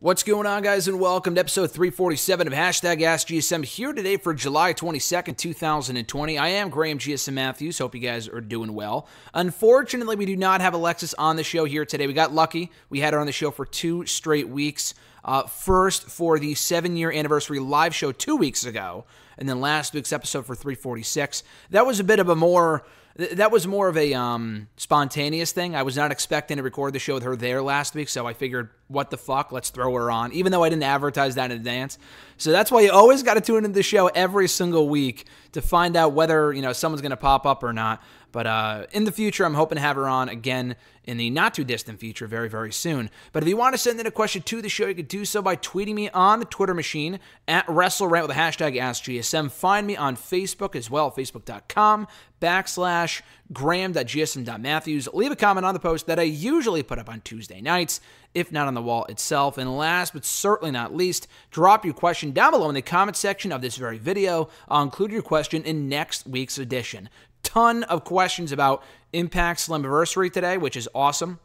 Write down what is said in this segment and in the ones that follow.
What's going on, guys, and welcome to episode 347 of AskGSM, here today for July 22nd, 2020. I am Graham GSM Matthews. Hope you guys are doing well. Unfortunately, we do not have Alexis on the show here today. We got lucky. We had her on the show for 2 straight weeks. First for the 7-year anniversary live show 2 weeks ago, and then last week's episode for 346. That was a bit of a more... That was more of a spontaneous thing. I was not expecting to record the show with her there last week, so I figured, what the fuck, let's throw her on, even though I didn't advertise that in advance. So that's why you always got to tune into the show every single week to find out whether, someone's going to pop up or not. But in the future, I'm hoping to have her on again in the not-too-distant future very, very soon. But if you want to send in a question to the show, you can do so by tweeting me on the Twitter machine at WrestleRant with the hashtag AskGSM. Find me on Facebook as well, facebook.com/Graham.GSM.Matthews. Leave a comment on the post that I usually put up on Tuesday nights, if not on the wall itself. And last but certainly not least, drop your question down below in the comment section of this very video. I'll include your question in next week's edition. Ton of questions about Impact Slammiversary today, which is awesome.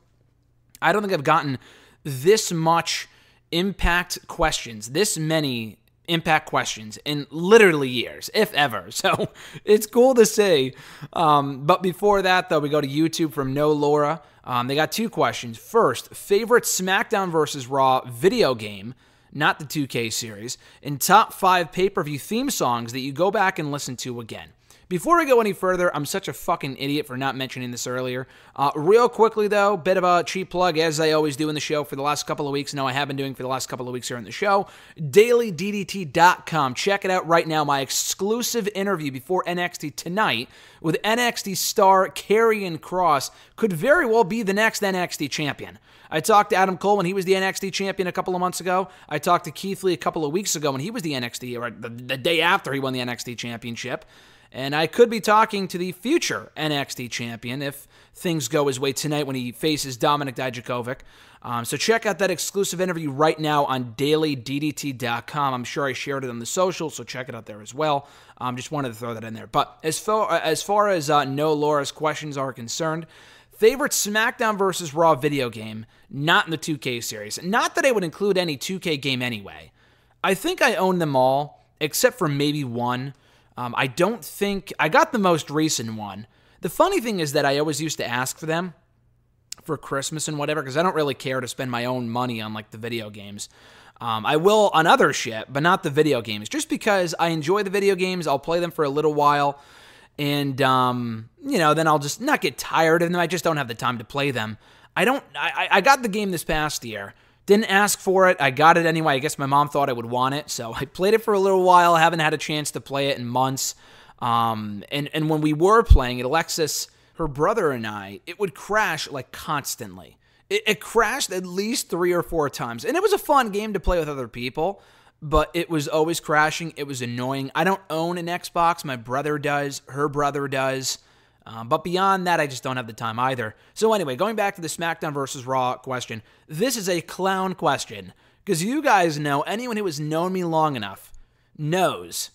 I don't think I've gotten this much Impact questions, this many Impact questions in literally years, if ever. So it's cool to see. But before that, though, we go to YouTube from No Laura. They got 2 questions. First, favorite Smackdown vs. Raw video game, not the 2K series, and top 5 pay-per-view theme songs that you go back and listen to again. Before we go any further, I'm such a fucking idiot for not mentioning this earlier. Real quickly, though, bit of a cheap plug, as I always do in the show for the last couple of weeks. I have been doing for the last couple of weeks here in the show. DailyDDT.com. Check it out right now. My exclusive interview before NXT tonight with NXT star Karrion Kross could very well be the next NXT champion. I talked to Adam Cole when he was the NXT champion a couple of months ago. I talked to Keith Lee a couple of weeks ago when he was the NXT, or the day after he won the NXT championship. And I could be talking to the future NXT champion if things go his way tonight when he faces Dominik Dijakovic. So check out that exclusive interview right now on DailyDDT.com. I'm sure I shared it on the social, so check it out there as well. Just wanted to throw that in there. But as far as No Laura's questions are concerned, favorite SmackDown vs. Raw video game, not in the 2K series. Not that I would include any 2K game anyway. I think I own them all, except for maybe one. I don't think... I got the most recent one. The funny thing is that I always used to ask for them for Christmas and whatever, because I don't really care to spend my own money on, the video games. I will on other shit, but not the video games. Just because I enjoy the video games, I'll play them for a little while, and, then I'll just not get tired of them. I just don't have the time to play them. I got the game this past year. Didn't ask for it. I got it anyway. I guess my mom thought I would want it, so I played it for a little while. I haven't had a chance to play it in months. And when we were playing it, Alexis, her brother, and I, it would crash constantly. It crashed at least 3 or 4 times. And it was a fun game to play with other people, but it was always crashing. It was annoying. I don't own an Xbox. My brother does. Her brother does. But beyond that, I just don't have the time either. So anyway, going back to the SmackDown vs. Raw question, this is a clown question, because you guys know, anyone who has known me long enough knows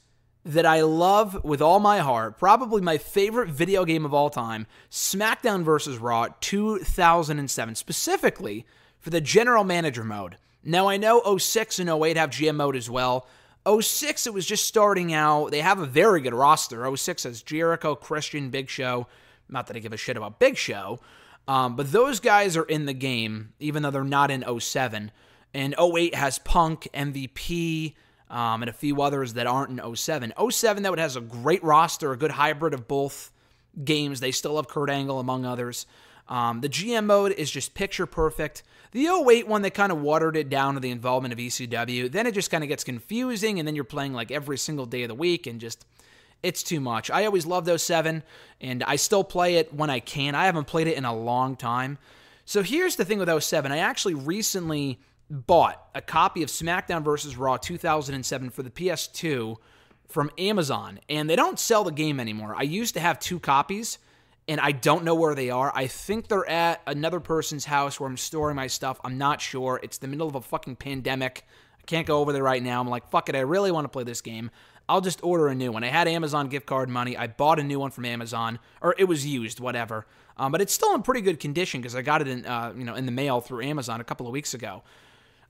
that I love with all my heart, probably my favorite video game of all time, SmackDown vs. Raw 2007, specifically for the General Manager mode. Now, I know 06 and 08 have GM mode as well. 06, it was just starting out. They have a very good roster. 06 has Jericho, Christian, Big Show. Not that I give a shit about Big Show, but those guys are in the game, even though they're not in 07. And 08 has Punk, MVP, and a few others that aren't in 07. 07, though, it has a great roster, a good hybrid of both games. They still have Kurt Angle, among others. The GM mode is just picture perfect. The 08 one, they kind of watered it down to the involvement of ECW. Then it just kind of gets confusing, and then you're playing every single day of the week, and just, it's too much. I always loved 07, and I still play it when I can. I haven't played it in a long time. So here's the thing with 07. I actually recently bought a copy of SmackDown vs. Raw 2007 for the PS2 from Amazon, and they don't sell the game anymore. I used to have 2 copies, and I don't know where they are. I think they're at another person's house where I'm storing my stuff. I'm not sure. It's the middle of a fucking pandemic. I can't go over there right now. I'm like, fuck it, I really want to play this game. I'll just order a new one. I had Amazon gift card money. I bought a new one from Amazon, or it was used, whatever. But it's still in pretty good condition because I got it in, in the mail through Amazon a couple of weeks ago.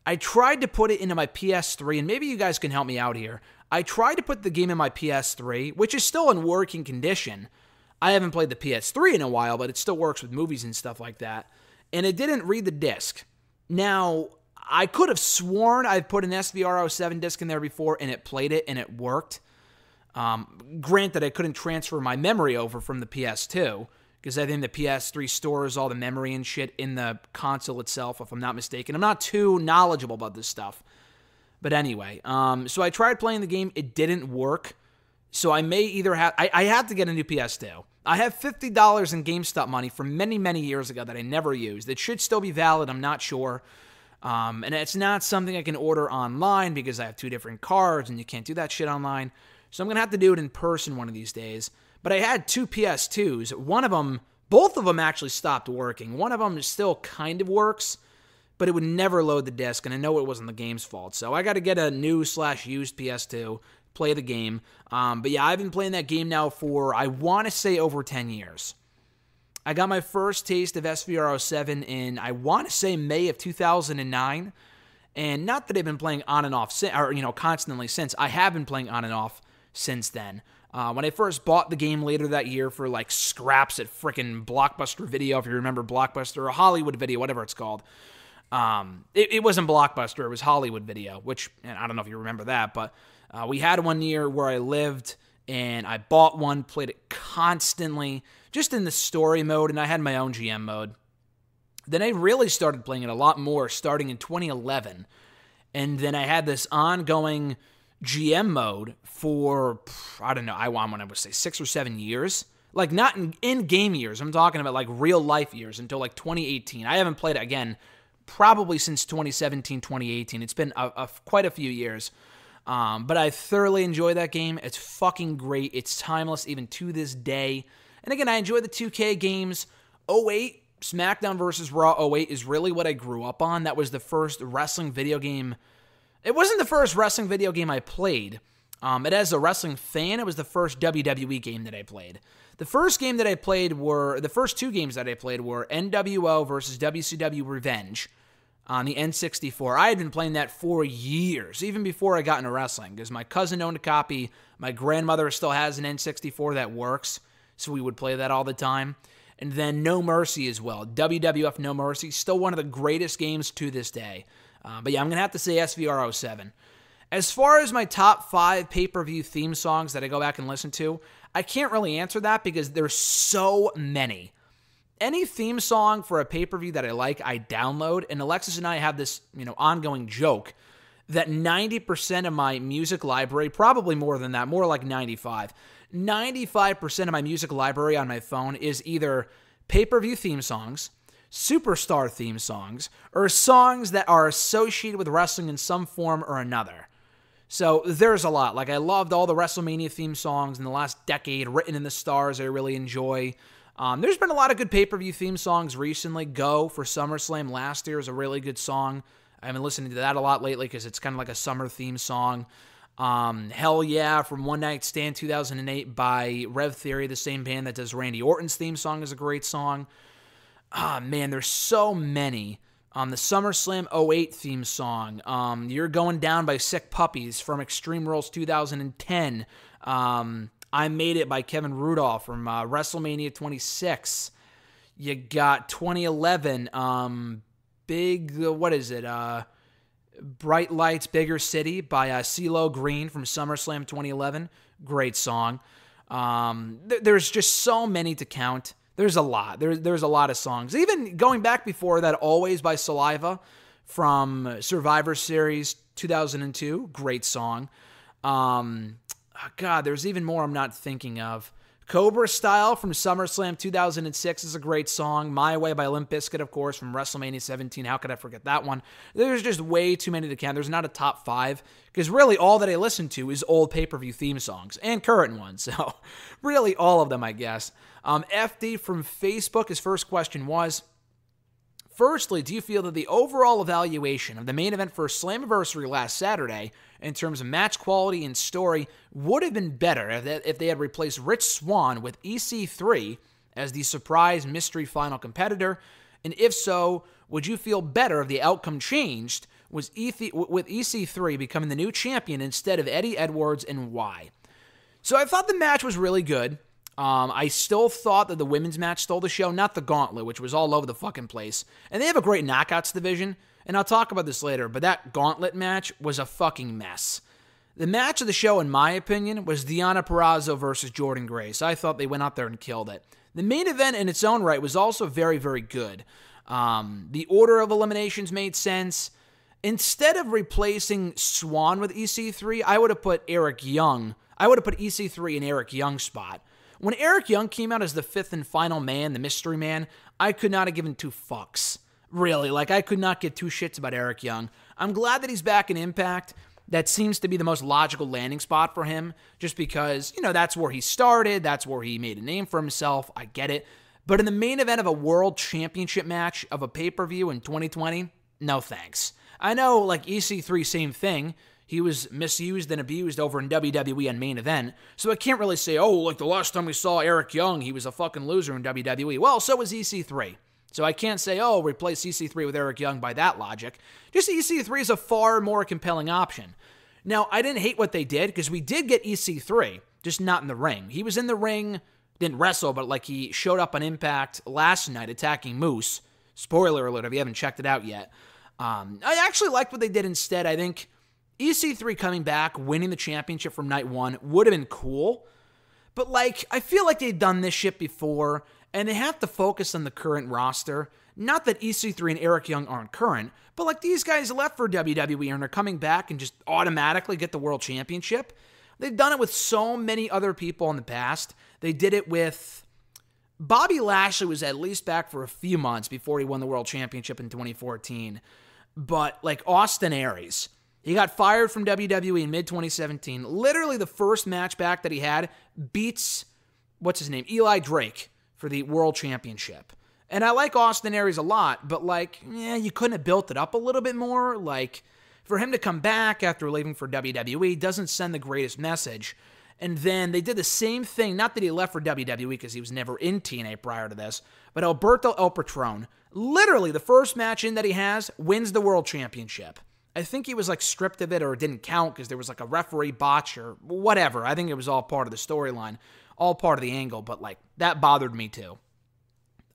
I tried to put it into my PS3, and maybe you guys can help me out here. I tried to put the game in my PS3, which is still in working condition. I haven't played the PS3 in a while, but it still works with movies and stuff like that. And it didn't read the disc. Now, I could have sworn I've put an SVR07 disc in there before, and it played it, and it worked. Granted, I couldn't transfer my memory over from the PS2, because I think the PS3 stores all the memory and shit in the console itself, if I'm not mistaken. I'm not too knowledgeable about this stuff. But anyway, so I tried playing the game. It didn't work. So I may either have... I had to get a new PS2. I have $50 in GameStop money from many, many years ago that I never used. It should still be valid. I'm not sure. And it's not something I can order online because I have 2 different cards and you can't do that shit online. So I'm going to have to do it in person one of these days. But I had 2 PS2s. One of them, both of them actually stopped working. One of them still kind of works, but it would never load the disc, and I know it wasn't the game's fault. So I got to get a new/used PS2, play the game. But yeah, I've been playing that game now for, I want to say, over 10 years. I got my first taste of SVR07 in, I want to say, May of 2009. And not that I've been playing on and off, constantly since. I have been playing on and off since then. When I first bought the game later that year for like scraps at frickin' Blockbuster Video, if you remember Blockbuster, or Hollywood Video, whatever it's called. It wasn't Blockbuster, it was Hollywood Video, which, and I don't know if you remember that, but we had one near where I lived, and I bought one, played it constantly, just in the story mode, and I had my own GM mode. Then I really started playing it a lot more starting in 2011, and then I had this ongoing GM mode for, I don't know, I want to say 6 or 7 years. Like, not in-game years. I'm talking about, like, real-life years until, like, 2018. I haven't played it, again, probably since 2017, 2018. It's been quite a few years. But I thoroughly enjoy that game. It's fucking great. It's timeless even to this day. And again, I enjoy the 2K games. 08, Smackdown vs. Raw 08 is really what I grew up on. That was the first wrestling video game. It wasn't the first wrestling video game I played. As a wrestling fan, it was the first WWE game that I played. The first 2 games that I played were NWO versus WCW Revenge on the N64. I had been playing that for years, even before I got into wrestling, because my cousin owned a copy. My grandmother still has an N64 that works, so we would play that all the time. And then No Mercy as well. WWF No Mercy, still one of the greatest games to this day. But yeah, I'm going to have to say SVR07. As far as my top 5 pay-per-view theme songs that I go back and listen to, I can't really answer that because there's so many. Any theme song for a pay-per-view that I like, I download, and Alexis and I have this, ongoing joke that 90% of my music library, probably more than that, more like 95% of my music library on my phone is either pay-per-view theme songs, superstar theme songs, or songs that are associated with wrestling in some form or another. So there's a lot. Like, I loved all the WrestleMania theme songs in the last decade, Written in the Stars I really enjoy. There's been a lot of good pay-per-view theme songs recently. Go for SummerSlam last year is a really good song. I've been listening to that a lot lately because it's kind of like a summer theme song. Hell Yeah from One Night Stand 2008 by Rev Theory, the same band that does Randy Orton's theme song, is a great song. Man, there's so many. The SummerSlam 08 theme song, You're Going Down by Sick Puppies from Extreme Rules 2010. I Made It by Kevin Rudolph from WrestleMania 26. You got 2011, Bright Lights, Bigger City by CeeLo Green from SummerSlam 2011. Great song. There's just so many to count. There's a lot. There's a lot of songs. Even going back before that, Always by Saliva from Survivor Series 2002. Great song. God, there's even more I'm not thinking of. Cobra Style from SummerSlam 2006 is a great song. My Way by Limp Bizkit, of course, from WrestleMania 17. How could I forget that one? There's just way too many to count. There's not a top 5, because really all that I listen to is old pay-per-view theme songs and current ones. So really all of them, I guess. FD from Facebook, his first question was, firstly, do you feel that the overall evaluation of the main event for Slammiversary last Saturday, in terms of match quality and story, would have been better if they had replaced Rich Swann with EC3 as the surprise mystery final competitor? And if so, would you feel better if the outcome changed with EC3 becoming the new champion instead of Eddie Edwards, and why? So I thought the match was really good. I still thought that the women's match stole the show, not the gauntlet, which was all over the fucking place. And they have a great knockouts division, and I'll talk about this later, but that gauntlet match was a fucking mess. The match of the show, in my opinion, was Deonna Purrazzo versus Jordynne Grace. I thought they went out there and killed it. The main event in its own right was also very, very good. The order of eliminations made sense. Instead of replacing Swann with EC3, I would have put EC3 in Eric Young's spot. When Eric Young came out as the fifth and final man, the mystery man, I could not have given two fucks. Really, I could not give two shits about Eric Young. I'm glad that he's back in Impact. That seems to be the most logical landing spot for him, just because, that's where he started, that's where he made a name for himself, I get it. But in the main event of a world championship match of a pay-per-view in 2020, no thanks. I know, EC3, same thing. He was misused and abused over in WWE on main event, so I can't really say, the last time we saw Eric Young, he was a fucking loser in WWE. Well, so was EC3. So I can't say, replace EC3 with Eric Young by that logic. Just EC3 is a far more compelling option. Now, I didn't hate what they did, because we did get EC3, just not in the ring. He was in the ring, didn't wrestle, but he showed up on Impact last night attacking Moose. Spoiler alert if you haven't checked it out yet. I actually liked what they did instead. I think EC3 coming back, winning the championship from night one would have been cool. But, I feel like they've done this shit before, and they have to focus on the current roster. Not that EC3 and Eric Young aren't current, but, these guys left for WWE and are coming back and just automatically get the world championship. They've done it with so many other people in the past. They did it with... Bobby Lashley was at least back for a few months before he won the world championship in 2014. But, Austin Aries... He got fired from WWE in mid-2017. Literally the first match back that he had beats, Eli Drake for the World Championship. And I like Austin Aries a lot, but you couldn't have built it up a little bit more. For him to come back after leaving for WWE doesn't send the greatest message. And then they did the same thing, not that he left for WWE because he was never in TNA prior to this, but Alberto El Patron, literally the first match in that he has, wins the World Championship. I think he was stripped of it or it didn't count because there was a referee botch or whatever. I think it was all part of the storyline, all part of the angle, but that bothered me too.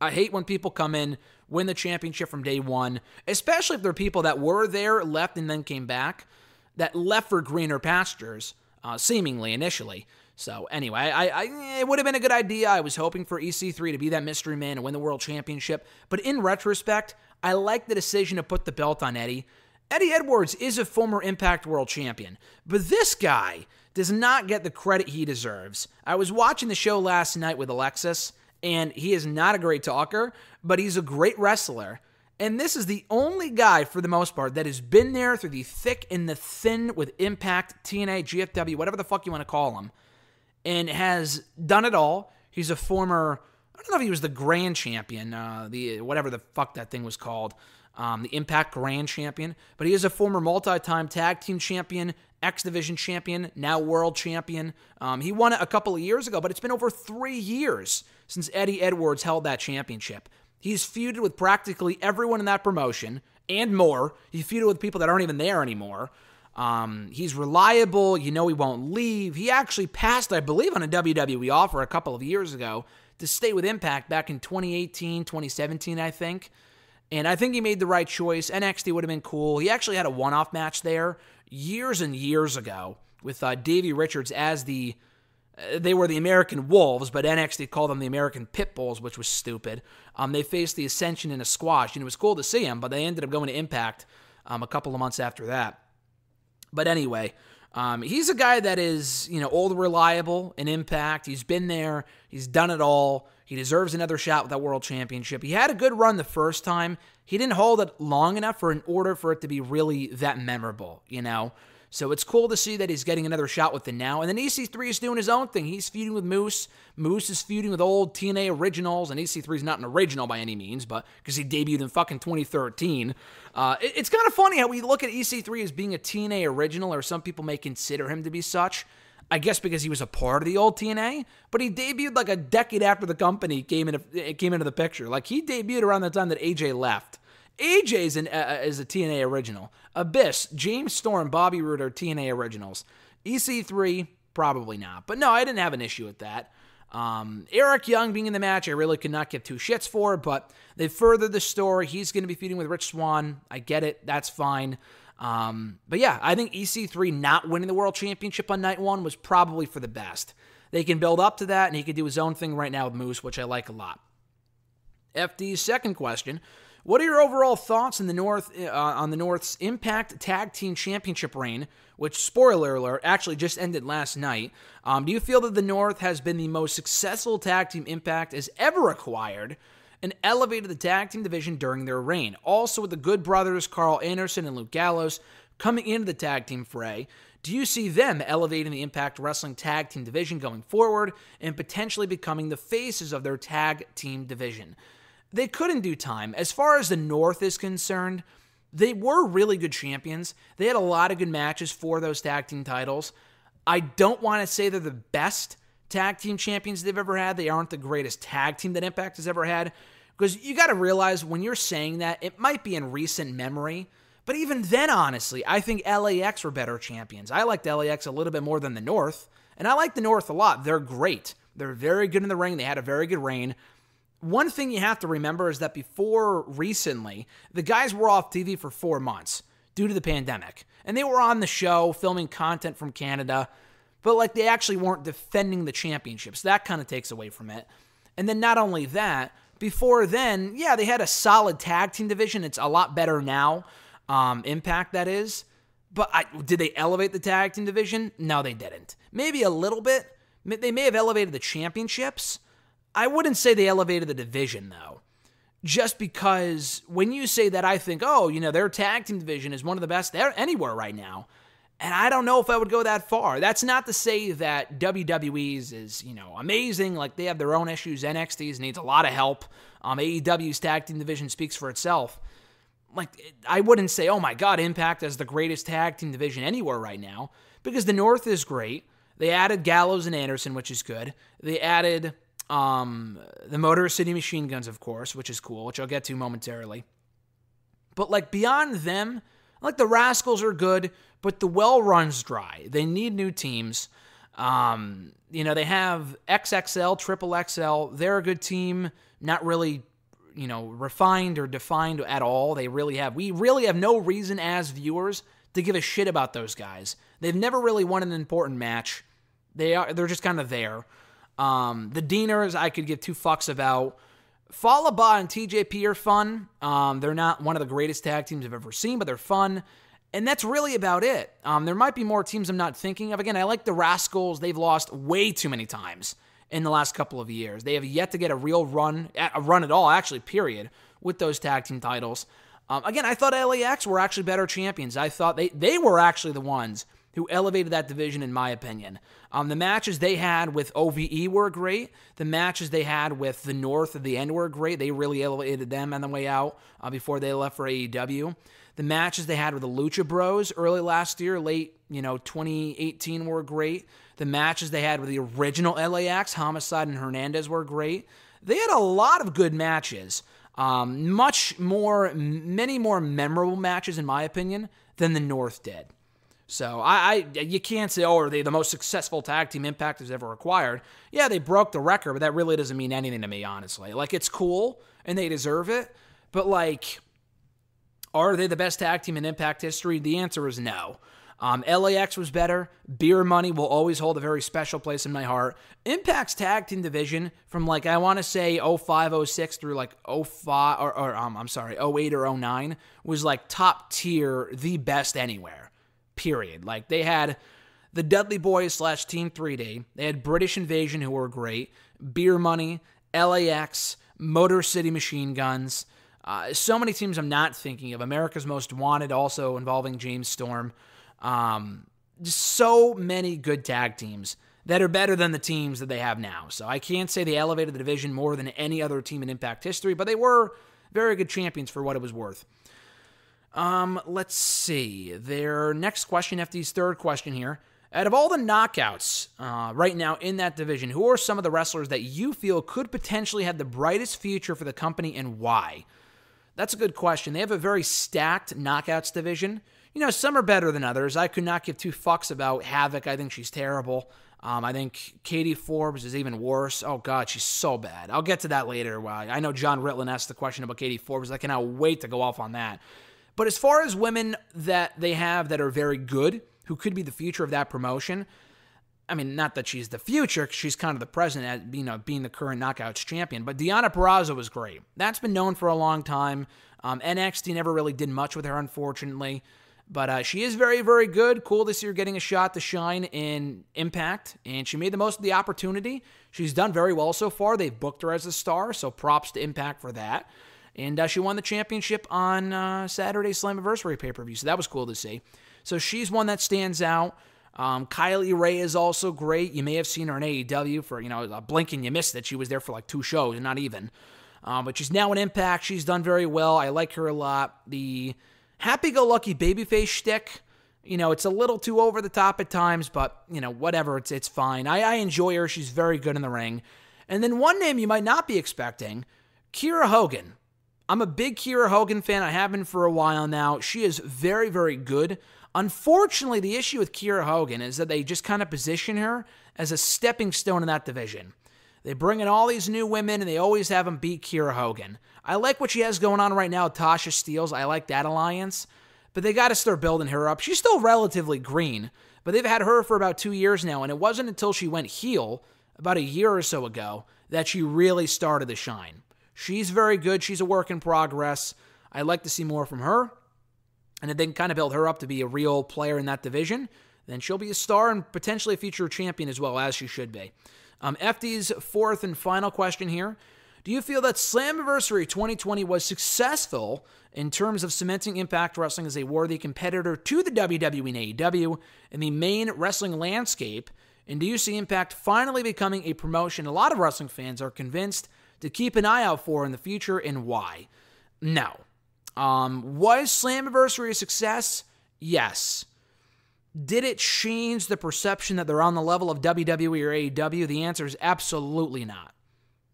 I hate when people come in, win the championship from day one, especially if they're people that were there, left, and then came back, that left for greener pastures, seemingly initially. So anyway, it would have been a good idea. I was hoping for EC3 to be that mystery man and win the world championship, but in retrospect, I like the decision to put the belt on Eddie. Eddie Edwards is a former Impact World Champion, but this guy does not get the credit he deserves. I was watching the show last night with Alexis, and he is not a great talker, but he's a great wrestler. And this is the only guy, for the most part, that has been there through the thick and the thin with Impact, TNA, GFW, whatever the fuck you want to call him, and has done it all. He's a former, I don't know if he was the Grand Champion, whatever the fuck that thing was called, the Impact Grand Champion, but he is a former multi-time tag team champion, X Division champion, now world champion. He won it a couple of years ago, but it's been over 3 years since Eddie Edwards held that championship. He's feuded with practically everyone in that promotion and more. He's feuded with people that aren't even there anymore. He's reliable. He won't leave. He actually passed, I believe, on a WWE offer a couple of years ago to stay with Impact back in 2018, 2017, I think. And I think he made the right choice. NXT would have been cool. He actually had a one-off match there years and years ago with Davey Richards as they were the American Wolves, but NXT called them the American Pit Bulls, which was stupid. They faced the Ascension in a squash, and it was cool to see him, but they ended up going to Impact a couple of months after that. But anyway, he's a guy that is, old, reliable in Impact. He's been there. He's done it all. He deserves another shot with that World Championship. He had a good run the first time. He didn't hold it long enough in order for it to be really that memorable, So it's cool to see that he's getting another shot with it now. And then EC3 is doing his own thing. He's feuding with Moose. Moose is feuding with old TNA originals, and EC3 is not an original by any means, but because he debuted in fucking 2013. It's kind of funny how we look at EC3 as being a TNA original, or some people may consider him to be such. I guess because he was a part of the old TNA, but he debuted a decade after the company came into the picture. He debuted around the time that AJ left. AJ's is a TNA original. Abyss, James Storm, Bobby Roode are TNA originals. EC3, probably not. But no, I didn't have an issue with that. Eric Young being in the match, I really could not give two shits for, but they furthered the story. He's going to be feuding with Rich Swann. I get it. That's fine. But yeah, I think EC3 not winning the World Championship on night one was probably for the best. They can build up to that, and he can do his own thing right now with Moose, which I like a lot. FD's second question: what are your overall thoughts in the North on the North's Impact Tag Team Championship reign, which, spoiler alert, actually just ended last night? Do you feel that the North has been the most successful tag team Impact has ever acquired and elevated the tag team division during their reign? Also, with the Good Brothers, Carl Anderson and Luke Gallows, coming into the tag team fray, do you see them elevating the Impact Wrestling tag team division going forward and potentially becoming the faces of their tag team division? They could in due time. As far as the North is concerned, they were really good champions. They had a lot of good matches for those tag team titles. I don't want to say they're the best tag team champions they've ever had. They aren't the greatest tag team that Impact has ever had. Because you got to realize when you're saying that, it might be in recent memory. But even then, honestly, I think LAX were better champions. I liked LAX a little bit more than the North. And I like the North a lot. They're great. They're very good in the ring. They had a very good reign. One thing you have to remember is that before recently, the guys were off TV for 4 months due to the pandemic. And they were on the show filming content from Canada, but they actually weren't defending the championships. That kind of takes away from it. And then not only that, before then, yeah, they had a solid tag team division. It's a lot better now, Impact that is. But did they elevate the tag team division? No, they didn't. Maybe a little bit. They may have elevated the championships. I wouldn't say they elevated the division, though. Just because when you say that, I think, their tag team division is one of the best anywhere right now. And I don't know if I would go that far. That's not to say that WWE's is, amazing. They have their own issues. NXT's needs a lot of help. AEW's tag team division speaks for itself. I wouldn't say, oh my God, Impact is the greatest tag team division anywhere right now. Because the North is great. They added Gallows and Anderson, which is good. They added the Motor City Machine Guns, of course, which is cool, which I'll get to momentarily. But beyond them, the Rascals are good, but the well runs dry. They need new teams. They have XXL, Triple XL. They're a good team, not really, refined or defined at all. We really have no reason as viewers to give a shit about those guys. They've never really won an important match. They're just kind of there. The Deaners, I could give two fucks about. Falaba and TJP are fun. They're not one of the greatest tag teams I've ever seen, but they're fun. And that's really about it. There might be more teams I'm not thinking of. Again, I like the Rascals. They've lost way too many times in the last couple of years. They have yet to get a real run at all, actually, period, with those tag team titles. Again, I thought LAX were actually better champions. I thought they were actually the ones who elevated that division, in my opinion. The matches they had with OVE were great. The matches they had with the North of the End were great. They really elevated them on the way out before they left for AEW. The matches they had with the Lucha Bros early last year, late 2018 were great. The matches they had with the original LAX, Homicide and Hernandez, were great. They had a lot of good matches. Many more memorable matches, in my opinion, than the North did. So you can't say, are they the most successful tag team Impact has ever acquired? Yeah, they broke the record, but that really doesn't mean anything to me, honestly. It's cool, and they deserve it, but are they the best tag team in Impact history? The answer is no. LAX was better. Beer Money will always hold a very special place in my heart. Impact's tag team division from I want to say 05, 06 through 05 08 or 09 was top tier, the best anywhere. Period. They had the Dudley Boys / Team 3D. They had British Invasion, who were great. Beer Money, LAX, Motor City Machine Guns. So many teams I'm not thinking of. America's Most Wanted, also involving James Storm. Just so many good tag teams that are better than the teams that they have now. So I can't say they elevated the division more than any other team in Impact history, but they were very good champions for what it was worth. Let's see. Their next question, FD's third question here. Out of all the knockouts right now in that division, who are some of the wrestlers that you feel could potentially have the brightest future for the company and why? That's a good question. They have a very stacked knockouts division. You know, some are better than others. I could not give two fucks about Havoc. I think she's terrible. I think Katie Forbes is even worse. Oh, God, she's so bad. I'll get to that later. I know John Ritlin asked the question about Katie Forbes. I cannot wait to go off on that. But as far as women that they have that are very good, who could be the future of that promotion, I mean, not that she's the future, because she's kind of the present at being the current Knockouts champion, but Deonna Purrazzo was great. That's been known for a long time. NXT never really did much with her, unfortunately. But she is very, very good. Cool to see her getting a shot to shine in Impact, and she made the most of the opportunity. She's done very well so far. They've booked her as a star, so props to Impact for that. And she won the championship on Saturday's Slammiversary pay-per-view, so that was cool to see. So she's one that stands out. Kylie Rey is also great. You may have seen her in AEW for, a blink and you missed it. She was there for like 2 shows, not even. But she's now in Impact. She's done very well. I like her a lot. The happy-go-lucky babyface shtick, it's a little too over the top at times, but, whatever, it's fine. I enjoy her. She's very good in the ring. And then one name you might not be expecting, Kyra Hogan. I'm a big Kyra Hogan fan. I have been for a while now. She is very, very good. Unfortunately, the issue with Kyra Hogan is that they just kind of position her as a stepping stone in that division. They bring in all these new women, and they always have them beat Kyra Hogan. I like what she has going on right now with Tasha Steelz. I like that alliance. But they got to start building her up. She's still relatively green, but they've had her for about 2 years now, and it wasn't until she went heel about a year or so ago that she really started to shine. She's very good. She's a work in progress. I'd like to see more from her. And if they can kind of build her up to be a real player in that division, then she'll be a star and potentially a future champion as well, as she should be. FD's fourth and final question here. Do you feel that Slammiversary 2020 was successful in terms of cementing Impact Wrestling as a worthy competitor to the WWE and AEW in the main wrestling landscape? And do you see Impact finally becoming a promotion a lot of wrestling fans are convinced to keep an eye out for in the future, and why? No. Was Slammiversary a success? Yes. Did it change the perception that they're on the level of WWE or AEW? The answer is absolutely not.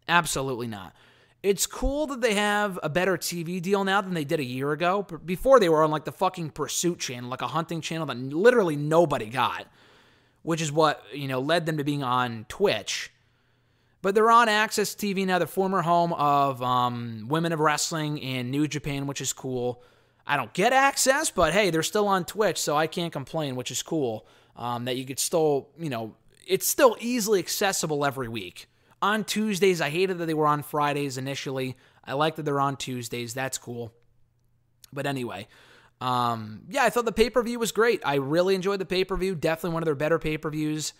Absolutely not. It's cool that they have a better TV deal now than they did a year ago. Before, they were on like the fucking Pursuit channel, like a hunting channel that literally nobody got, which is what, led them to being on Twitch. But they're on Access TV now, the former home of Women of Wrestling in New Japan, which is cool. I don't get Access, but hey, they're still on Twitch, so I can't complain, which is cool. That you could still, it's still easily accessible every week. On Tuesdays, I hated that they were on Fridays initially. I like that they're on Tuesdays. That's cool. But anyway, I thought the pay-per-view was great. I really enjoyed the pay-per-view. Definitely one of their better pay-per-views.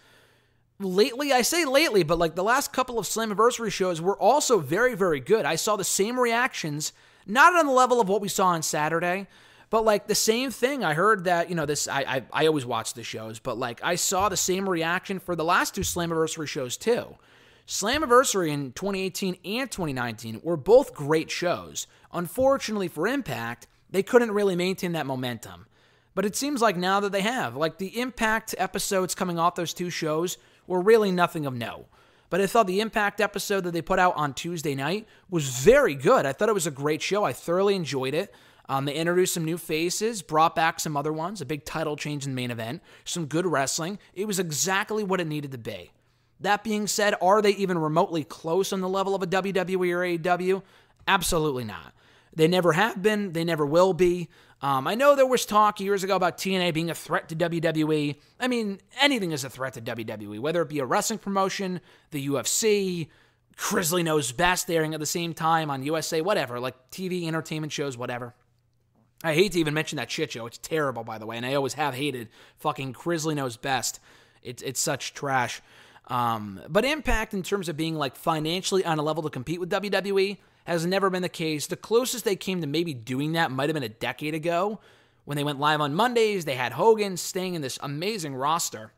Lately, I say lately, but like the last couple of Slammiversary shows were also very, very good. I saw the same reactions, not on the level of what we saw on Saturday, but like the same thing. I heard that, I always watch the shows, but like I saw the same reaction for the last 2 Slammiversary shows too. Slammiversary in 2018 and 2019 were both great shows. Unfortunately for Impact, they couldn't really maintain that momentum. But it seems like now that they have, like the Impact episodes coming off those 2 shows were really nothing of note. But I thought the Impact episode that they put out on Tuesday night was very good. I thought it was a great show. I thoroughly enjoyed it. They introduced some new faces, brought back some other ones, a big title change in the main event, some good wrestling. It was exactly what it needed to be. That being said, are they even remotely close on the level of a WWE or AEW? Absolutely not. They never have been. They never will be. I know there was talk years ago about TNA being a threat to WWE. I mean, anything is a threat to WWE, whether it be a wrestling promotion, the UFC, Grizzly Knows Best airing at the same time on USA, whatever, like TV, entertainment shows, whatever. I hate to even mention that shit show. It's terrible, by the way, and I always have hated fucking Grizzly Knows Best. It's such trash. But Impact, in terms of being like financially on a level to compete with WWE, has never been the case. The closest they came to maybe doing that might have been a decade ago when they went live on Mondays. They had Hogan staying in this amazing roster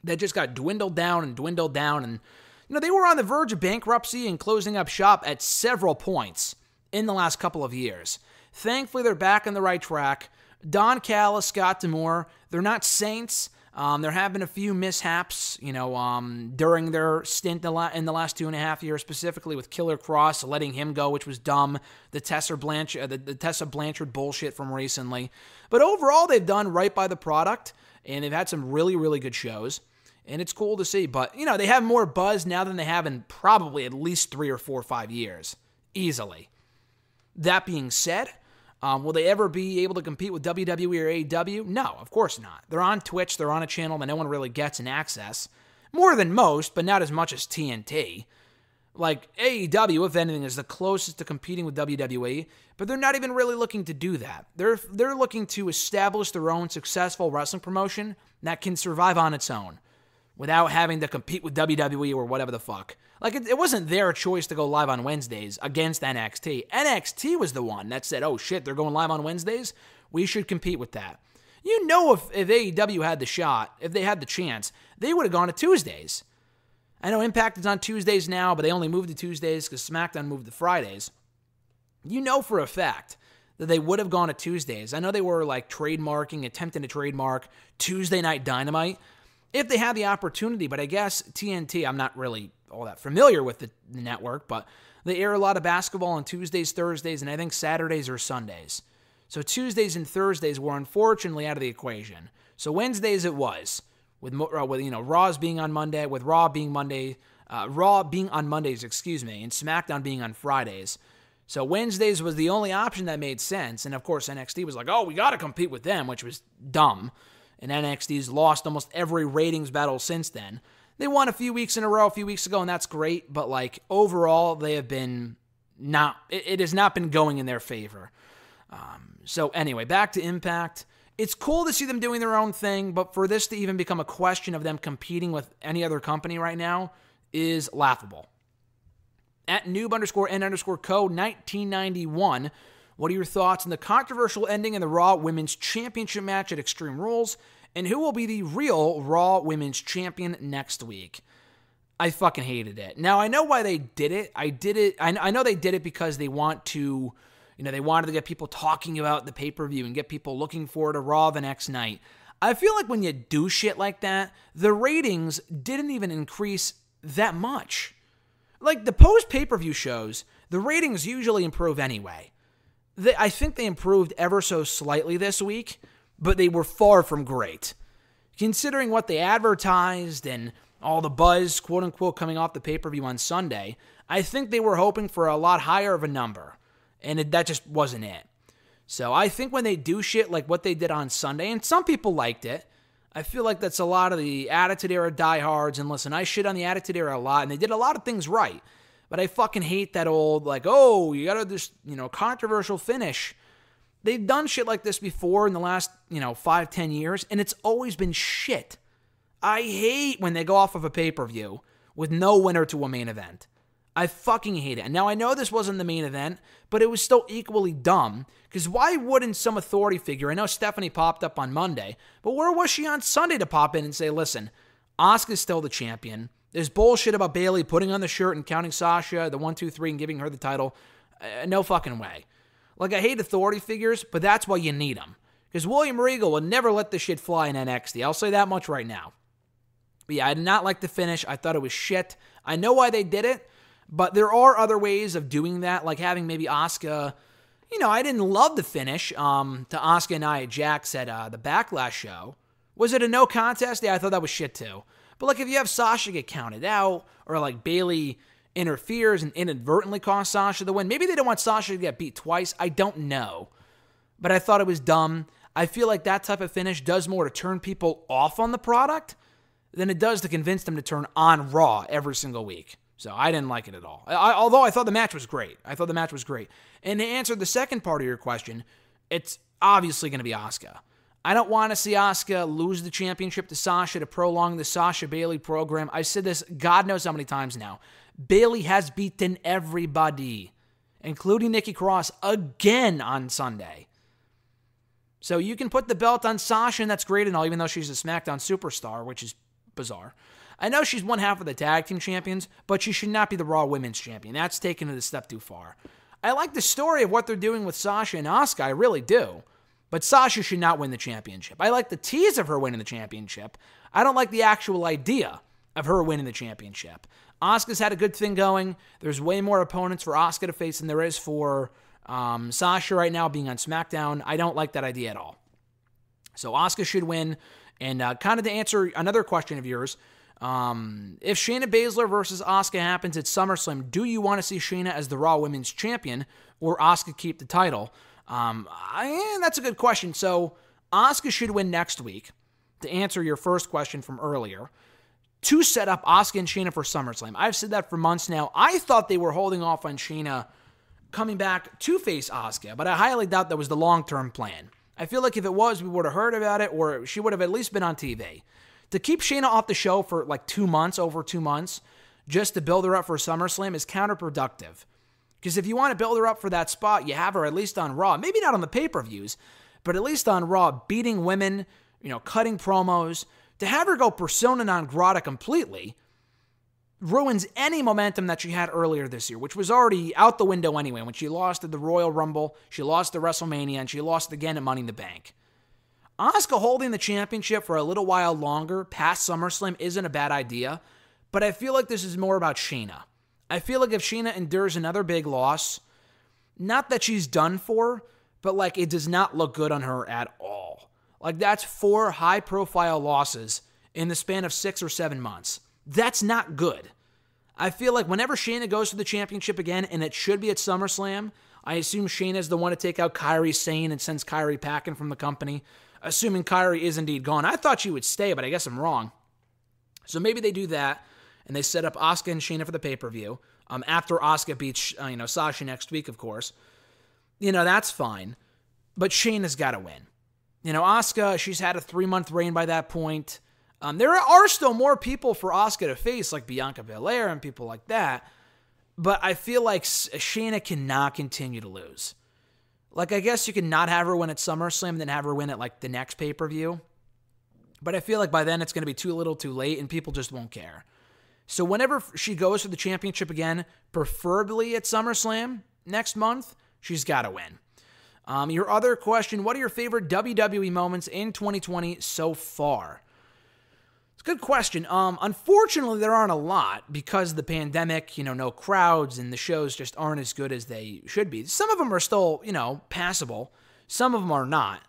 that just got dwindled down. And, they were on the verge of bankruptcy and closing up shop at several points in the last couple of years. Thankfully, they're back on the right track. Don Callis, Scott D'Amore, they're not saints. There have been a few mishaps, during their stint in the last 2.5 years, specifically with Killer Cross letting him go, which was dumb. The Tessa Blanchard bullshit from recently. But overall, they've done right by the product, and they've had some really, really good shows. And it's cool to see. But, they have more buzz now than they have in probably at least 3 or 4 or 5 years. Easily. That being said, will they ever be able to compete with WWE or AEW? No, of course not. They're on Twitch. They're on a channel that no one really gets an access. More than most, but not as much as TNT. Like, AEW, if anything, is the closest to competing with WWE, but they're not even really looking to do that. They're looking to establish their own successful wrestling promotion that can survive on its own, without having to compete with WWE or whatever the fuck. Like, it wasn't their choice to go live on Wednesdays against NXT. NXT was the one that said, oh shit, they're going live on Wednesdays? We should compete with that. If AEW had the shot, if they had the chance, they would have gone to Tuesdays. I know Impact is on Tuesdays now, but they only moved to Tuesdays because SmackDown moved to Fridays. For a fact that they would have gone to Tuesdays. I know they were attempting to trademark Tuesday Night Dynamite, if they had the opportunity, but I guess TNT, I'm not really all that familiar with the network, but they air a lot of basketball on Tuesdays, Thursdays, and I think Saturdays or Sundays. So Tuesdays and Thursdays were unfortunately out of the equation. So Wednesdays it was, with Raw being on Monday, with Raw being on Mondays, and SmackDown being on Fridays. So Wednesdays was the only option that made sense, and of course NXT was like, oh, we got to compete with them, which was dumb. And NXT's lost almost every ratings battle since then. They won a few weeks in a row a few weeks ago, and that's great. But, overall, they have been it has not been going in their favor. So, anyway, back to Impact. It's cool to see them doing their own thing, but for this to even become a question of them competing with any other company right now is laughable. At noob_n_co 1991, what are your thoughts on the controversial ending in the Raw Women's Championship match at Extreme Rules? And who will be the real Raw Women's Champion next week? I fucking hated it. Now, I know why they did it. I know they did it because they want to, they wanted to get people talking about the pay-per-view and get people looking forward to Raw the next night. I feel like when you do shit like that, the ratings didn't even increase that much. Like, the post-pay-per-view shows, the ratings usually improve anyway. I think they improved ever so slightly this week, but they were far from great. Considering what they advertised and all the buzz, quote-unquote, coming off the pay-per-view on Sunday, I think they were hoping for a lot higher of a number, and that just wasn't it. So I think when they do shit like what they did on Sunday, and some people liked it, I feel like that's a lot of the Attitude Era diehards, and listen, I shit on the Attitude Era a lot, and they did a lot of things right. But I fucking hate that old, you gotta just, controversial finish. They've done shit like this before in the last, 5-10 years, and it's always been shit. I hate when they go off of a pay-per-view with no winner to a main event. I fucking hate it. And now I know this wasn't the main event, but it was still equally dumb, because why wouldn't some authority figure, I know Stephanie popped up on Monday, but where was she on Sunday to pop in and say, listen, Asuka's still the champion. There's bullshit about Bayley putting on the shirt and counting Sasha, the 1, 2, 3, and giving her the title. No fucking way. I hate authority figures, but that's why you need them. Because William Regal will never let this shit fly in NXT. I'll say that much right now. But yeah, I did not like the finish. I thought it was shit. I know why they did it, but there are other ways of doing that, like having maybe Asuka. I didn't love the finish to Asuka and Nia Jax at the Backlash show. Was it a no contest? Yeah, I thought that was shit too. But if you have Sasha get counted out, or Bayley interferes and inadvertently costs Sasha the win, maybe they don't want Sasha to get beat twice. I don't know. But I thought it was dumb. I feel like that type of finish does more to turn people off on the product than it does to convince them to turn on Raw every single week. So I didn't like it at all. Although I thought the match was great. And to answer the second part of your question, it's obviously going to be Asuka. I don't want to see Asuka lose the championship to Sasha to prolong the Sasha Bayley program. I've said this God knows how many times now. Bayley has beaten everybody, including Nikki Cross, again on Sunday. So you can put the belt on Sasha, and that's great and all, even though she's a SmackDown superstar, which is bizarre. I know she's one half of the tag team champions, but she should not be the Raw Women's Champion. That's taking it a step too far. I like the story of what they're doing with Sasha and Asuka, I really do. But Sasha should not win the championship. I like the tease of her winning the championship. I don't like the actual idea of her winning the championship. Asuka's had a good thing going. There's way more opponents for Asuka to face than there is for Sasha right now being on SmackDown. I don't like that idea at all. So Asuka should win. And kind of to answer another question of yours, if Shayna Baszler versus Asuka happens at SummerSlam, do you want to see Shayna as the Raw Women's Champion or Asuka keep the title? That's a good question. So Asuka should win next week, to answer your first question from earlier, to set up Asuka and Shayna for SummerSlam. I've said that for months now. I thought they were holding off on Shayna coming back to face Asuka, but I highly doubt that was the long-term plan. I feel like if it was, we would have heard about it, or she would have at least been on TV. To keep Shayna off the show for like 2 months, over 2 months, just to build her up for SummerSlam is counterproductive. Because if you want to build her up for that spot, you have her at least on Raw. Maybe not on the pay-per-views, but at least on Raw, beating women, cutting promos. To have her go persona non grata completely ruins any momentum that she had earlier this year, which was already out the window anyway. When she lost at the Royal Rumble, she lost at WrestleMania, and she lost again at Money in the Bank. Asuka holding the championship for a little while longer past SummerSlam isn't a bad idea, but I feel like this is more about Shayna. I feel like if Shayna endures another big loss, not that she's done for, but like it does not look good on her at all. Like that's 4 high-profile losses in the span of 6 or 7 months. That's not good. I feel like whenever Shayna goes for the championship again, and it should be at SummerSlam, I assume Shayna's the one to take out Kyrie Sane and sends Kyrie packing from the company, assuming Kyrie is indeed gone. I thought she would stay, but I guess I'm wrong. So maybe they do that, and they set up Asuka and Shayna for the pay-per-view. After Asuka beats Sasha next week, of course. That's fine. But Shayna's got to win. Asuka, she's had a 3-month reign by that point. There are still more people for Asuka to face, like Bianca Belair and people like that. But I feel like Shayna cannot continue to lose. Like, I guess you can not have her win at SummerSlam and then have her win at, like, the next pay-per-view. But I feel like by then it's going to be too little too late and people just won't care. So whenever she goes for the championship again, preferably at SummerSlam next month, she's got to win. Your other question, what are your favorite WWE moments in 2020 so far? It's a good question. Unfortunately, there aren't a lot because of the pandemic, no crowds, and the shows just aren't as good as they should be. Some of them are still, passable. Some of them are not.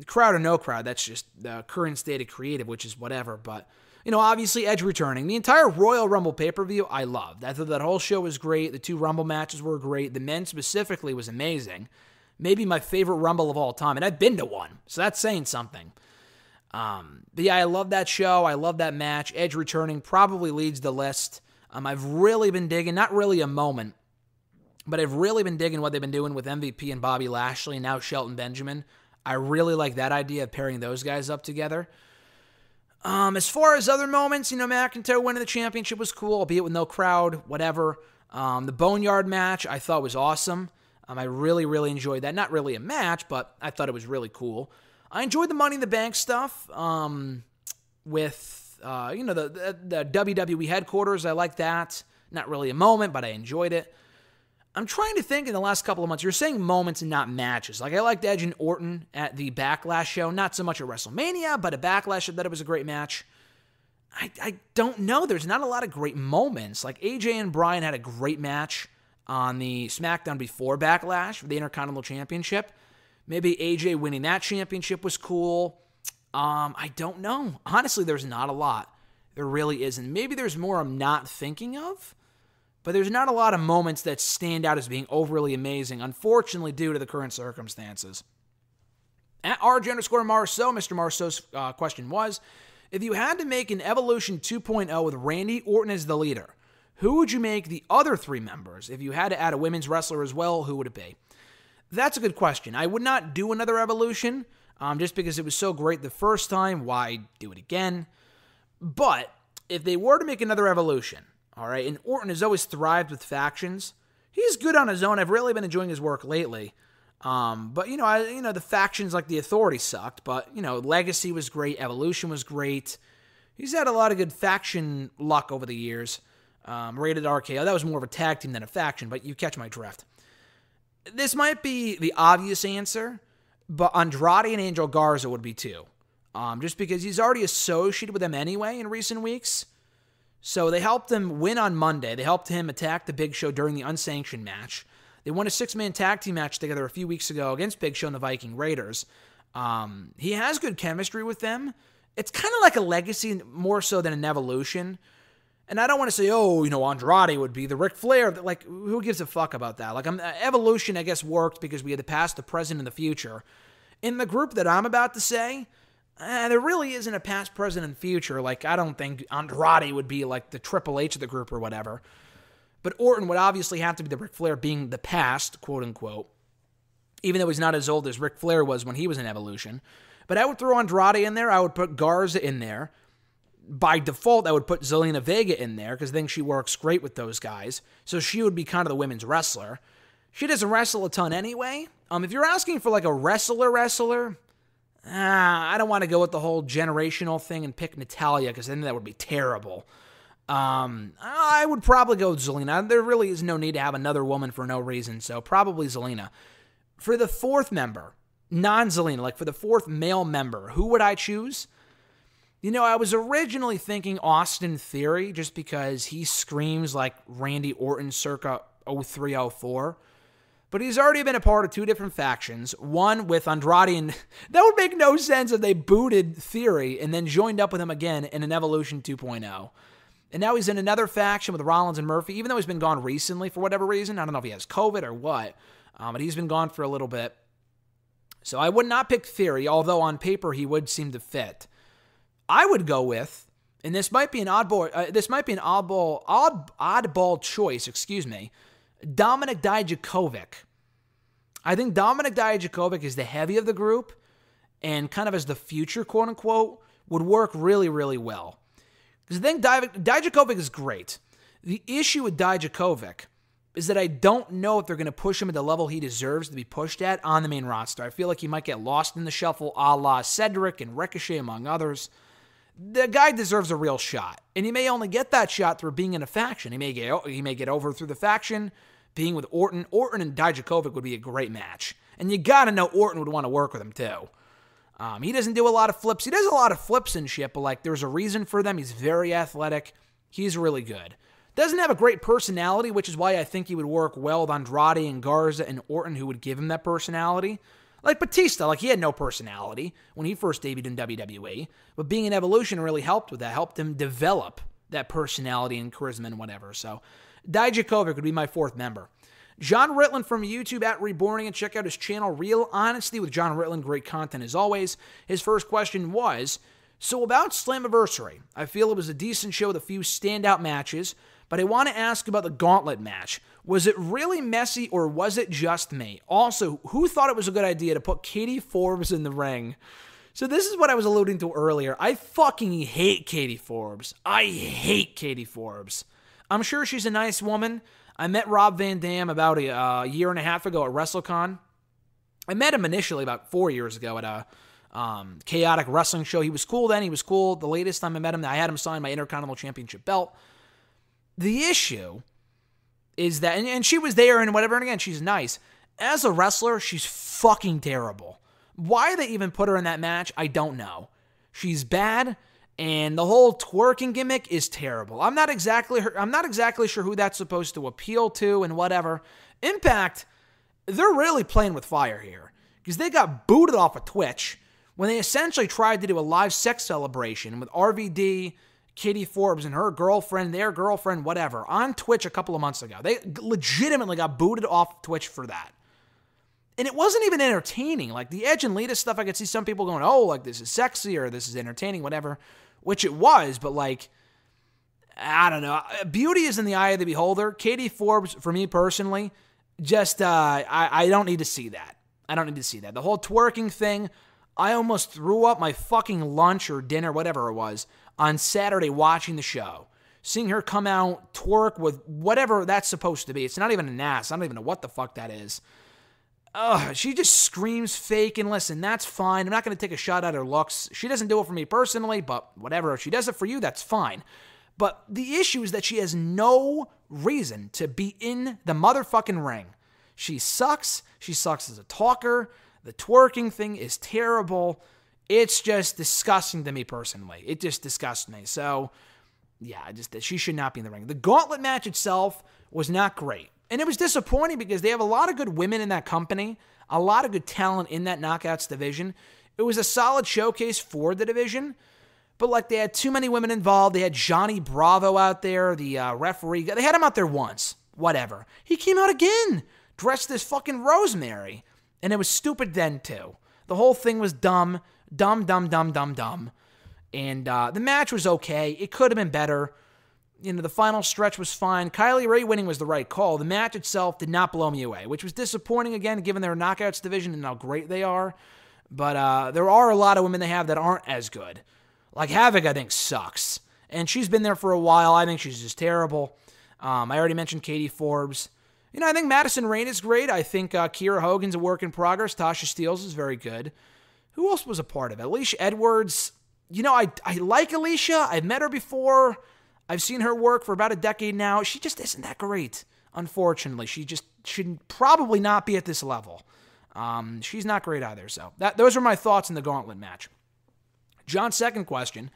Crowd or no crowd, that's just the current state of creative, which is whatever. But, obviously Edge returning. The entire Royal Rumble pay-per-view, I loved. I thought that whole show was great. The 2 Rumble matches were great. The men specifically was amazing. Maybe my favorite Rumble of all time, and I've been to one, so that's saying something. But yeah, I love that show. I love that match. Edge returning probably leads the list. I've really been digging, not really a moment, but I've really been digging what they've been doing with MVP and Bobby Lashley, and now Shelton Benjamin. I really like that idea of pairing those guys up together. As far as other moments, McIntyre winning the championship was cool, albeit with no crowd, whatever. The Boneyard match I thought was awesome. I really, really enjoyed that. Not really a match, but I thought it was really cool. I enjoyed the Money in the Bank stuff with, the WWE headquarters. I like that. Not really a moment, but I enjoyed it. I'm trying to think in the last couple of months. You're saying moments and not matches. Like, I liked Edge and Orton at the Backlash show. Not so much at WrestleMania, but at Backlash, I thought it was a great match. I don't know. There's not a lot of great moments. Like, AJ and Bryan had a great match on the SmackDown before Backlash for the Intercontinental Championship. Maybe AJ winning that championship was cool. I don't know. Honestly, there's not a lot. There really isn't. Maybe there's more I'm not thinking of, but there's not a lot of moments that stand out as being overly amazing, unfortunately, due to the current circumstances. At RJ_Marceau, Mr. Marceau's question was, if you had to make an Evolution 2.0 with Randy Orton as the leader, who would you make the other 3 members? If you had to add a women's wrestler as well, who would it be? That's a good question. I would not do another Evolution, just because it was so great the first time. Why do it again? But if they were to make another Evolution, all right, and Orton has always thrived with factions. He's good on his own. I've really been enjoying his work lately. But the factions like the Authority sucked. But Legacy was great. Evolution was great. He's had a lot of good faction luck over the years. Rated RKO, that was more of a tag team than a faction, but you catch my drift. This might be the obvious answer, But Andrade and Angel Garza would be two. Just because he's already associated with them anyway in recent weeks. So they helped him win on Monday. They helped him attack the Big Show during the unsanctioned match. They won a 6-man tag team match together a few weeks ago against Big Show and the Viking Raiders. He has good chemistry with them. It's kind of like a legacy more so than an evolution. And I don't want to say, Andrade would be the Ric Flair. Like, who gives a fuck about that? Like, evolution, I guess, worked because we had the past, the present, and the future. In the group that I'm about to say, there really isn't a past, present, and future. Like, I don't think Andrade would be like the Triple H of the group or whatever. But Orton would obviously have to be the Ric Flair being the past, quote unquote. Even though he's not as old as Ric Flair was when he was in Evolution. But I would throw Andrade in there. I would put Garza in there. By default, I would put Zelina Vega in there because I think she works great with those guys. So she would be kind of the women's wrestler. She doesn't wrestle a ton anyway. If you're asking for like a wrestler, I don't want to go with the whole generational thing and pick Natalya because then that would be terrible. I would probably go with Zelina. There really is no need to have another woman for no reason, so probably Zelina. For the fourth member, non-Zelina, like for the fourth male member, who would I choose? I was originally thinking Austin Theory just because he screams like Randy Orton circa 03-04. But he's already been a part of two different factions. One with Andrade, and that would make no sense if they booted Theory and then joined up with him again in an Evolution 2.0. And now he's in another faction with Rollins and Murphy, even though he's been gone recently for whatever reason. I don't know if he has COVID or what, but he's been gone for a little bit. So I would not pick Theory, although on paper he would seem to fit. I would go with, and this might be an oddball choice, Dominik Dijakovic. I think Dominik Dijakovic is the heavy of the group, and kind of as the future, quote unquote, would work really, really well. Because I think Dijakovic is great. The issue with Dijakovic is that I don't know if they're going to push him at the level he deserves to be pushed at on the main roster. I feel like he might get lost in the shuffle, a la Cedric and Ricochet, among others. The guy deserves a real shot, and he may only get that shot through being in a faction. He may get over through the faction, being with Orton. Orton and Dijakovic would be a great match, and you gotta know Orton would want to work with him too. He doesn't do a lot of flips. He does a lot of flips and shit, but like there's a reason for them. He's very athletic. He's really good. Doesn't have a great personality, which is why I think he would work well with Andrade and Garza and Orton, who would give him that personality. Like Batista, he had no personality when he first debuted in WWE, but being in Evolution really helped with that, helped him develop that personality and charisma and whatever. So Dijakovic would be my fourth member. John Ritland from YouTube at Reborning, and check out his channel, Real Honesty with John Ritland. Great content as always. His first question was, so about Slammiversary, I feel it was a decent show with a few standout matches, but I want to ask about the gauntlet match. Was it really messy or was it just me? Also, who thought it was a good idea to put Katie Forbes in the ring? So this is what I was alluding to earlier. I fucking hate Katie Forbes. I hate Katie Forbes. I'm sure she's a nice woman. I met Rob Van Dam about a year and a half ago at WrestleCon. I met him initially about 4 years ago at a chaotic wrestling show. He was cool then. He was cool. The latest time I met him, I had him sign my Intercontinental Championship belt. The issue is that, and she was there and whatever, and again, she's nice. As a wrestler, she's fucking terrible. Why they even put her in that match, I don't know. She's bad, and the whole twerking gimmick is terrible. I'm not exactly sure who that's supposed to appeal to and whatever. Impact, they're really playing with fire here, because they got booted off of Twitch when they essentially tried to do a live sex celebration with RVD, Katie Forbes, and her girlfriend, their girlfriend, whatever, on Twitch a couple of months ago. They legitimately got booted off Twitch for that. And it wasn't even entertaining. Like, the Edge and Lita stuff, I could see some people going, oh, like, this is sexy, or this is entertaining, whatever, which it was, but, like, I don't know. Beauty is in the eye of the beholder. Katie Forbes, for me personally, just, I don't need to see that. I don't need to see that. The whole twerking thing, I almost threw up my fucking lunch or dinner, whatever it was, on Saturday watching the show. Seeing her come out, twerk with whatever that's supposed to be. It's not even an ass. I don't even know what the fuck that is. She just screams fake, and listen, that's fine. I'm not going to take a shot at her looks. She doesn't do it for me personally, but whatever. If she does it for you, that's fine. But the issue is that she has no reason to be in the motherfucking ring. She sucks. She sucks as a talker. The twerking thing is terrible. It's just disgusting to me personally. It just disgusts me. So, yeah, she should not be in the ring. The gauntlet match itself was not great. And it was disappointing because they have a lot of good women in that company, a lot of good talent in that Knockouts division. It was a solid showcase for the division, but like they had too many women involved. They had Johnny Bravo out there, the referee. They had him out there once. Whatever. He came out again, dressed as fucking Rosemary. And it was stupid then, too. The whole thing was dumb. Dumb. And the match was okay. It could have been better. The final stretch was fine. Kylie Rey winning was the right call. The match itself did not blow me away, which was disappointing, again, given their Knockouts division and how great they are. But there are a lot of women they have that aren't as good. Like Havoc, I think, sucks. And she's been there for a while. I think she's just terrible. I already mentioned Katie Forbes. I think Madison Rayne is great. I think Kyra Hogan's a work in progress. Tasha Steelz is very good. Who else was a part of it? Alicia Edwards. I like Alicia. I've met her before. I've seen her work for about a decade now. She just isn't that great, unfortunately. She just should probably not be at this level. She's not great either. So those are my thoughts in the gauntlet match. John's second question.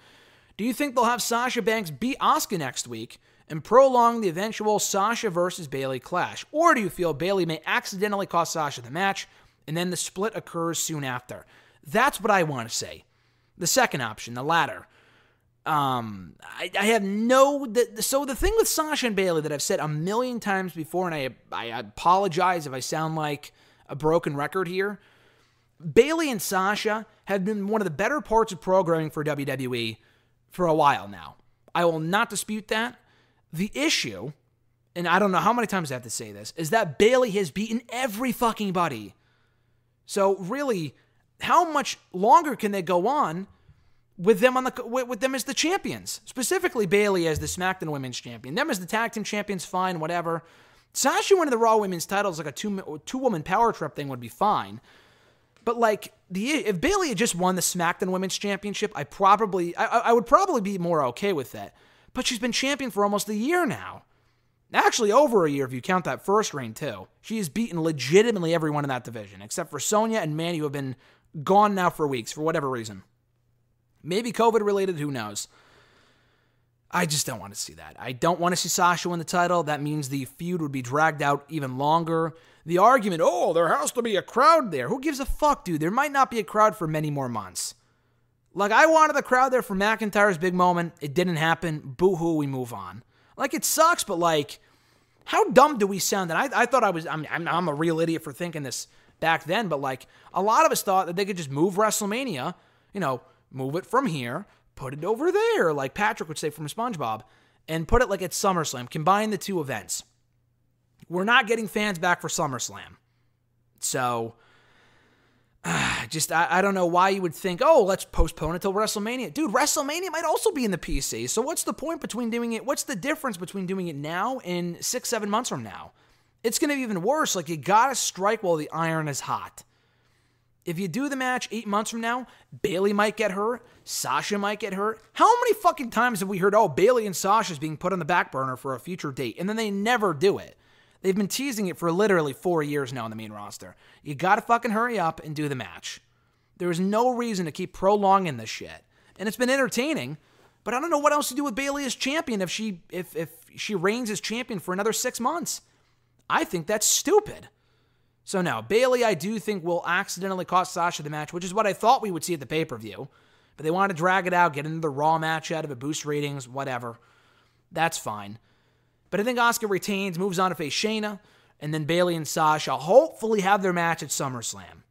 Do you think they'll have Sasha Banks beat Asuka next week and prolong the eventual Sasha versus Bayley clash? Or do you feel Bayley may accidentally cost Sasha the match and then the split occurs soon after? That's what I want to say. The second option, the latter. I have so the thing with Sasha and Bayley that I've said a million times before, and I apologize if I sound like a broken record here. Bayley and Sasha have been one of the better parts of programming for WWE for a while now. I will not dispute that. The issue, and I don't know how many times I have to say this, is that Bayley has beaten every fucking buddy. So really, how much longer can they go on with them with them as the champions? Specifically, Bayley as the Smackdown Women's Champion. Them as the Tag Team Champions, fine, whatever. Sasha winning the Raw Women's titles like a two-woman power trip thing would be fine. But like, if Bayley had just won the Smackdown Women's Championship, I would probably be more okay with that. But she's been champion for almost a year now. Actually, over a year if you count that first reign, too. She has beaten legitimately everyone in that division, except for Sonya and Mandy, who have been gone now for weeks, for whatever reason. Maybe COVID-related, who knows? I just don't want to see that. I don't want to see Sasha win the title. That means the feud would be dragged out even longer. The argument, there has to be a crowd there. Who gives a fuck, dude? There might not be a crowd for many more months. Like, I wanted the crowd there for McIntyre's big moment. It didn't happen. Boo-hoo, we move on. Like, it sucks, but like, how dumb do we sound? And I thought I'm a real idiot for thinking this back then, but like, a lot of us thought that they could just move WrestleMania, move it from here, put it over there, like Patrick would say from SpongeBob, and put it like at SummerSlam. Combine the two events. We're not getting fans back for SummerSlam. So, I don't know why you would think, let's postpone it till WrestleMania. Dude, WrestleMania might also be in the PC. So what's the point between doing it? What's the difference between doing it now and 6-7 months from now? It's going to be even worse. Like, you got to strike while the iron is hot. If you do the match 8 months from now, Bayley might get hurt. Sasha might get hurt. How many fucking times have we heard, Bayley and Sasha's being put on the back burner for a future date, and then they never do it? They've been teasing it for literally 4 years now on the main roster. You gotta fucking hurry up and do the match. There is no reason to keep prolonging this shit. And it's been entertaining, but I don't know what else to do with Bayley as champion if she reigns as champion for another 6 months. I think that's stupid. So no, Bayley I do think will accidentally cost Sasha the match, which is what I thought we would see at the pay-per-view. But they want to drag it out, get into the Raw match out of it, boost ratings, whatever. That's fine. But I think Asuka retains, moves on to face Sheena, and then Bayley and Sasha hopefully have their match at SummerSlam.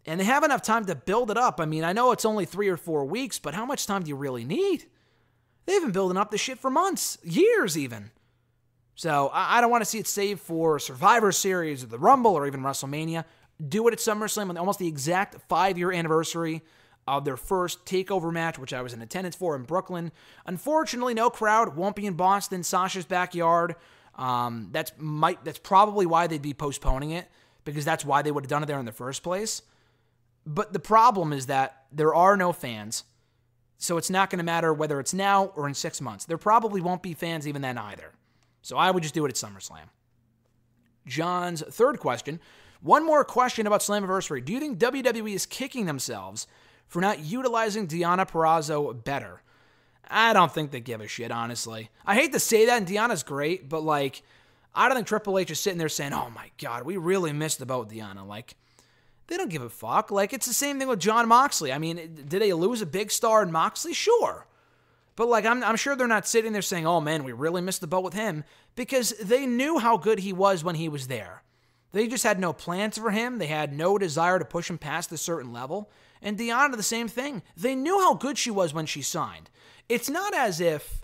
And they have enough time to build it up. I mean, I know it's only 3 or 4 weeks, but how much time do you really need? They've been building up this shit for months, years even. So I don't want to see it saved for Survivor Series or the Rumble or even WrestleMania. Do it at SummerSlam on almost the exact 5-year anniversary of their first TakeOver match, which I was in attendance for in Brooklyn. Unfortunately, no crowd. Won't be in Boston, Sasha's backyard. That's probably why they'd be postponing it, because that's why they would have done it there in the first place. But the problem is that there are no fans, so it's not going to matter whether it's now or in 6 months. There probably won't be fans even then either. So I would just do it at SummerSlam. John's third question. One more question about Slammiversary. Do you think WWE is kicking themselves for not utilizing Deonna Purrazzo better? I don't think they give a shit, honestly. I hate to say that, and Deonna's great, but, like, I don't think Triple H is sitting there saying, oh my God, we really missed the boat with Deonna. Like, they don't give a fuck. Like, it's the same thing with Jon Moxley. I mean, did they lose a big star in Moxley? Sure. But, like, I'm sure they're not sitting there saying, oh man, we really missed the boat with him, because they knew how good he was when he was there. They just had no plans for him. They had no desire to push him past a certain level. And Deonna, the same thing. They knew how good she was when she signed. It's not as if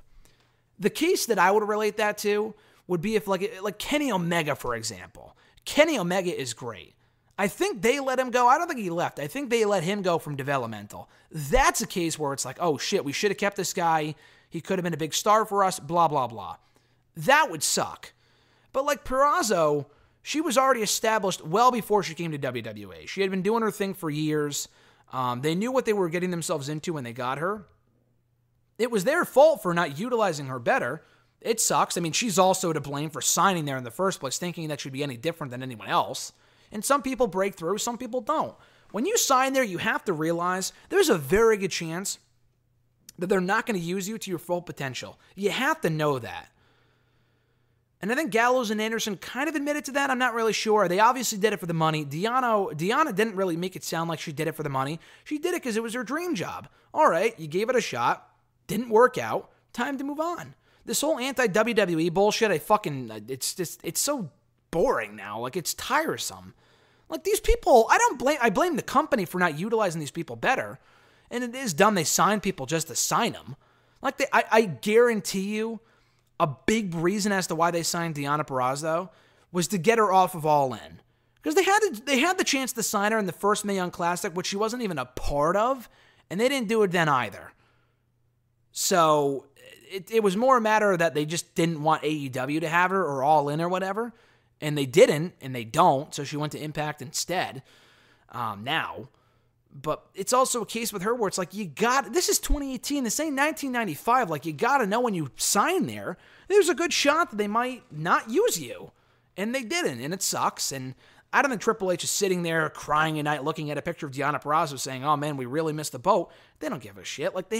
the case that I would relate that to would be if, like Kenny Omega, for example. Kenny Omega is great. I think they let him go. I don't think he left. I think they let him go from developmental. That's a case where it's like, oh shit, we should have kept this guy. He could have been a big star for us, blah, blah, blah. That would suck. But like Purrazzo, she was already established well before she came to WWE. She had been doing her thing for years. They knew what they were getting themselves into when they got her. It was their fault for not utilizing her better. It sucks. I mean, she's also to blame for signing there in the first place, thinking that should be any different than anyone else. And some people break through, some people don't. When you sign there, you have to realize there's a very good chance that they're not going to use you to your full potential. You have to know that. And I think Gallows and Anderson kind of admitted to that. I'm not really sure. They obviously did it for the money. Deonna didn't really make it sound like she did it for the money. She did it because it was her dream job. All right, you gave it a shot. Didn't work out. Time to move on. This whole anti-WWE bullshit, it's so boring now. Like, it's tiresome. Like, these people, I blame the company for not utilizing these people better. And it is dumb they sign people just to sign them. Like, I guarantee you, a big reason as to why they signed Deonna Purrazzo was to get her off of All In. Because they had the chance to sign her in the first Mae Young Classic, which she wasn't even a part of, and they didn't do it then either. So it was more a matter that they just didn't want AEW to have her or All In or whatever, and they didn't, and they don't, so she went to Impact instead now. But it's also a case with her where it's like, this is 2018, this ain't 1995, like, you got to know when you sign there's a good shot that they might not use you, and they didn't, and it sucks. And I don't think Triple H is sitting there crying at night looking at a picture of Deonna Purrazzo saying, oh man, we really missed the boat. They don't give a shit. Like, they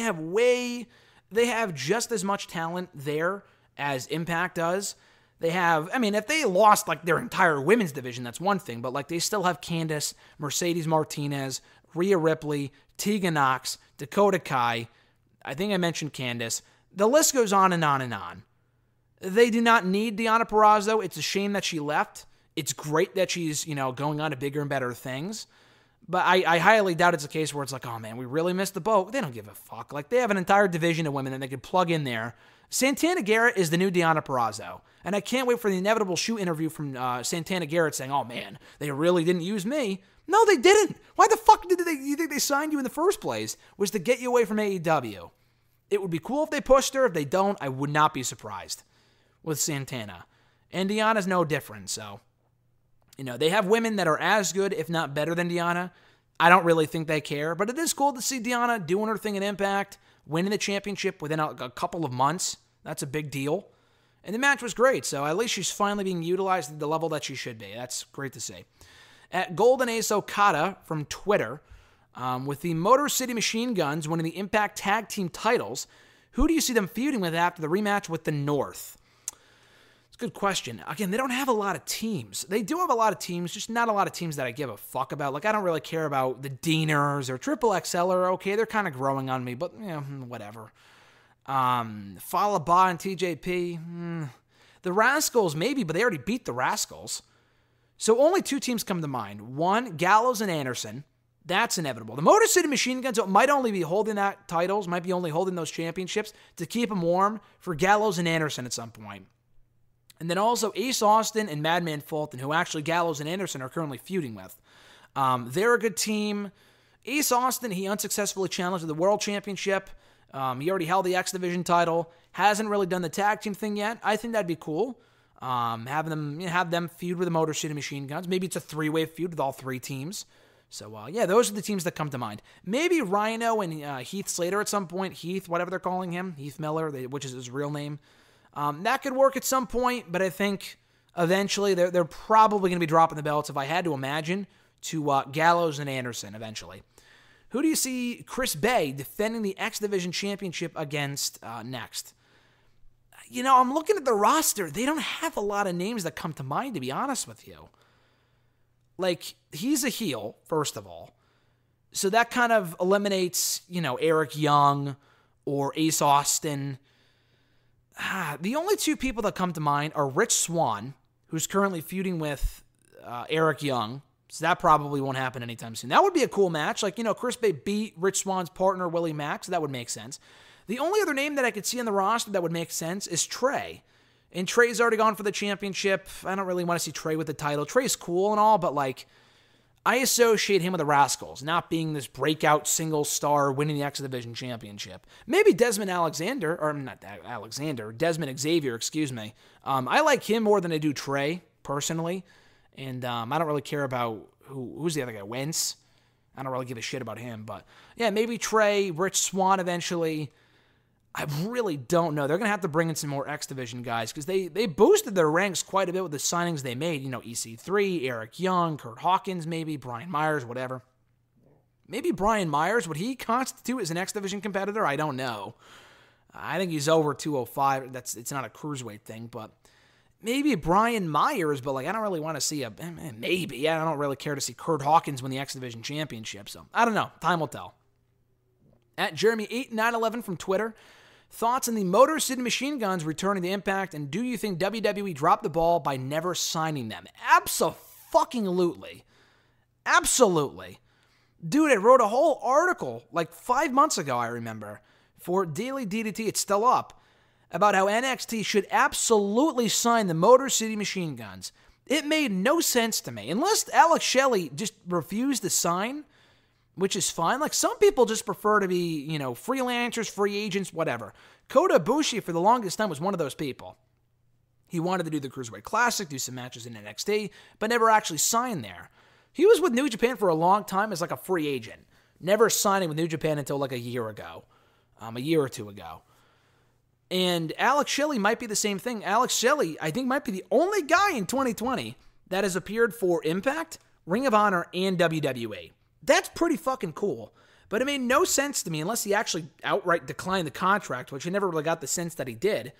have just as much talent there as Impact does. They have, I mean, if they lost like their entire women's division, that's one thing, but like they still have Candice, Mercedes Martinez, Rhea Ripley, Tegan Nox, Dakota Kai. I think I mentioned Candice. The list goes on and on and on. They do not need Deonna Purrazzo. It's a shame that she left. It's great that she's, going on to bigger and better things. But I highly doubt it's a case where it's like, oh man, we really missed the boat. They don't give a fuck. Like, they have an entire division of women that they could plug in there. Santana Garrett is the new Deonna Purrazzo. And I can't wait for the inevitable shoe interview from Santana Garrett saying, oh man, they really didn't use me. No, they didn't. Why the fuck you think they signed you in the first place? Was to get you away from AEW. It would be cool if they pushed her. If they don't, I would not be surprised with Santana. And Deonna's no different, so... they have women that are as good, if not better than Deonna. I don't really think they care, but it is cool to see Deonna doing her thing in Impact, winning the championship within a couple of months. That's a big deal. And the match was great, so at least she's finally being utilized at the level that she should be. That's great to see. At Golden Ace Okada from Twitter, with the Motor City Machine Guns winning the Impact Tag Team titles, who do you see them feuding with after the rematch with the North? Good question. Again, they don't have a lot of teams. They do have a lot of teams, just not a lot of teams that I give a fuck about. Like, I don't really care about the Deaners or Triple XL are okay. They're kind of growing on me, but, whatever. Fallah Bahh and TJP. The Rascals, maybe, but they already beat the Rascals. So only two teams come to mind. One, Gallows and Anderson. That's inevitable. The Motor City Machine Guns might only be holding that titles, might be only holding those championships to keep them warm for Gallows and Anderson at some point. And then also Ace Austin and Madman Fulton, who actually Gallows and Anderson are currently feuding with. They're a good team. Ace Austin, he unsuccessfully challenged for the World Championship. He already held the X Division title. Hasn't really done the tag team thing yet. I think that'd be cool. Have them feud with the Motor City Machine Guns. Maybe it's a three-way feud with all three teams. So, those are the teams that come to mind. Maybe Rhino and Heath Slater at some point. Heath, whatever they're calling him. Heath Miller, which is his real name. That could work at some point, but I think eventually. They're probably going to be dropping the belts, if I had to imagine, to Gallows and Anderson eventually. Who do you see Chris Bay defending the X Division Championship against next? I'm looking at the roster. They don't have a lot of names that come to mind, to be honest with you. Like, he's a heel, first of all. So that kind of eliminates, Eric Young or Ace Austin. The only two people that come to mind are Rich Swann, who's currently feuding with Eric Young. So that probably won't happen anytime soon. That would be a cool match. Like, Chris Bay beat Rich Swann's partner, Willie Mack, so that would make sense. The only other name that I could see on the roster that would make sense is Trey. And Trey's already gone for the championship. I don't really want to see Trey with the title. Trey's cool and all, but, I associate him with the Rascals, not being this breakout single star winning the X Division Championship. Maybe Desmond Xavier, excuse me. I like him more than I do Trey, personally. And I don't really care about who's the other guy, Wentz. I don't really give a shit about him. But, yeah, maybe Trey, Rich Swann eventually. I really don't know. They're going to have to bring in some more X Division guys because they boosted their ranks quite a bit with the signings they made. EC3, Eric Young, Kurt Hawkins maybe, Brian Myers, whatever. Maybe Brian Myers, would he constitute as an X Division competitor? I don't know. I think he's over 205. It's not a cruiserweight thing, but maybe Brian Myers, but I don't really want to see maybe. I don't really care to see Kurt Hawkins win the X Division Championship, so I don't know. Time will tell. At Jeremy8911 from Twitter, thoughts on the Motor City Machine Guns returning to Impact, and do you think WWE dropped the ball by never signing them? Absolutely. Absolutely. Dude, I wrote a whole article 5 months ago, I remember, for Daily DDT, it's still up, about how NXT should absolutely sign the Motor City Machine Guns. It made no sense to me. Unless Alex Shelley just refused to sign, which is fine. Some people just prefer to be, freelancers, free agents, whatever. Kota Ibushi, for the longest time, was one of those people. He wanted to do the Cruiserweight Classic, do some matches in NXT, but never actually signed there. He was with New Japan for a long time as a free agent, never signing with New Japan until a year ago, a year or two ago. And Alex Shelley might be the same thing. Alex Shelley, I think, might be the only guy in 2020 that has appeared for Impact, Ring of Honor, and WWE. That's pretty fucking cool. But it made no sense to me, unless he actually outright declined the contract, which I never really got the sense that he did,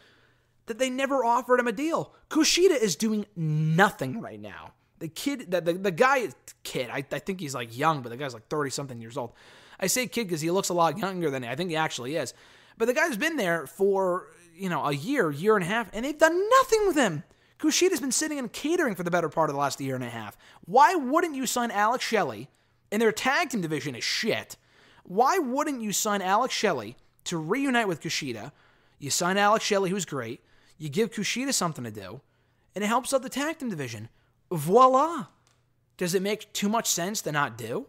that they never offered him a deal. Kushida is doing nothing right now. The kid, the guy is kid. I think he's young, but the guy's 30-something years old. I say kid because he looks a lot younger than I think he actually is. But the guy's been there for, a year and a half, and they've done nothing with him. Kushida's been sitting and catering for the better part of the last year and a half. Why wouldn't you sign Alex Shelley? And their tag team division is shit. Why wouldn't you sign Alex Shelley to reunite with Kushida? You sign Alex Shelley, who's great. You give Kushida something to do. And it helps out the tag team division. Voila. Does it make too much sense to not do?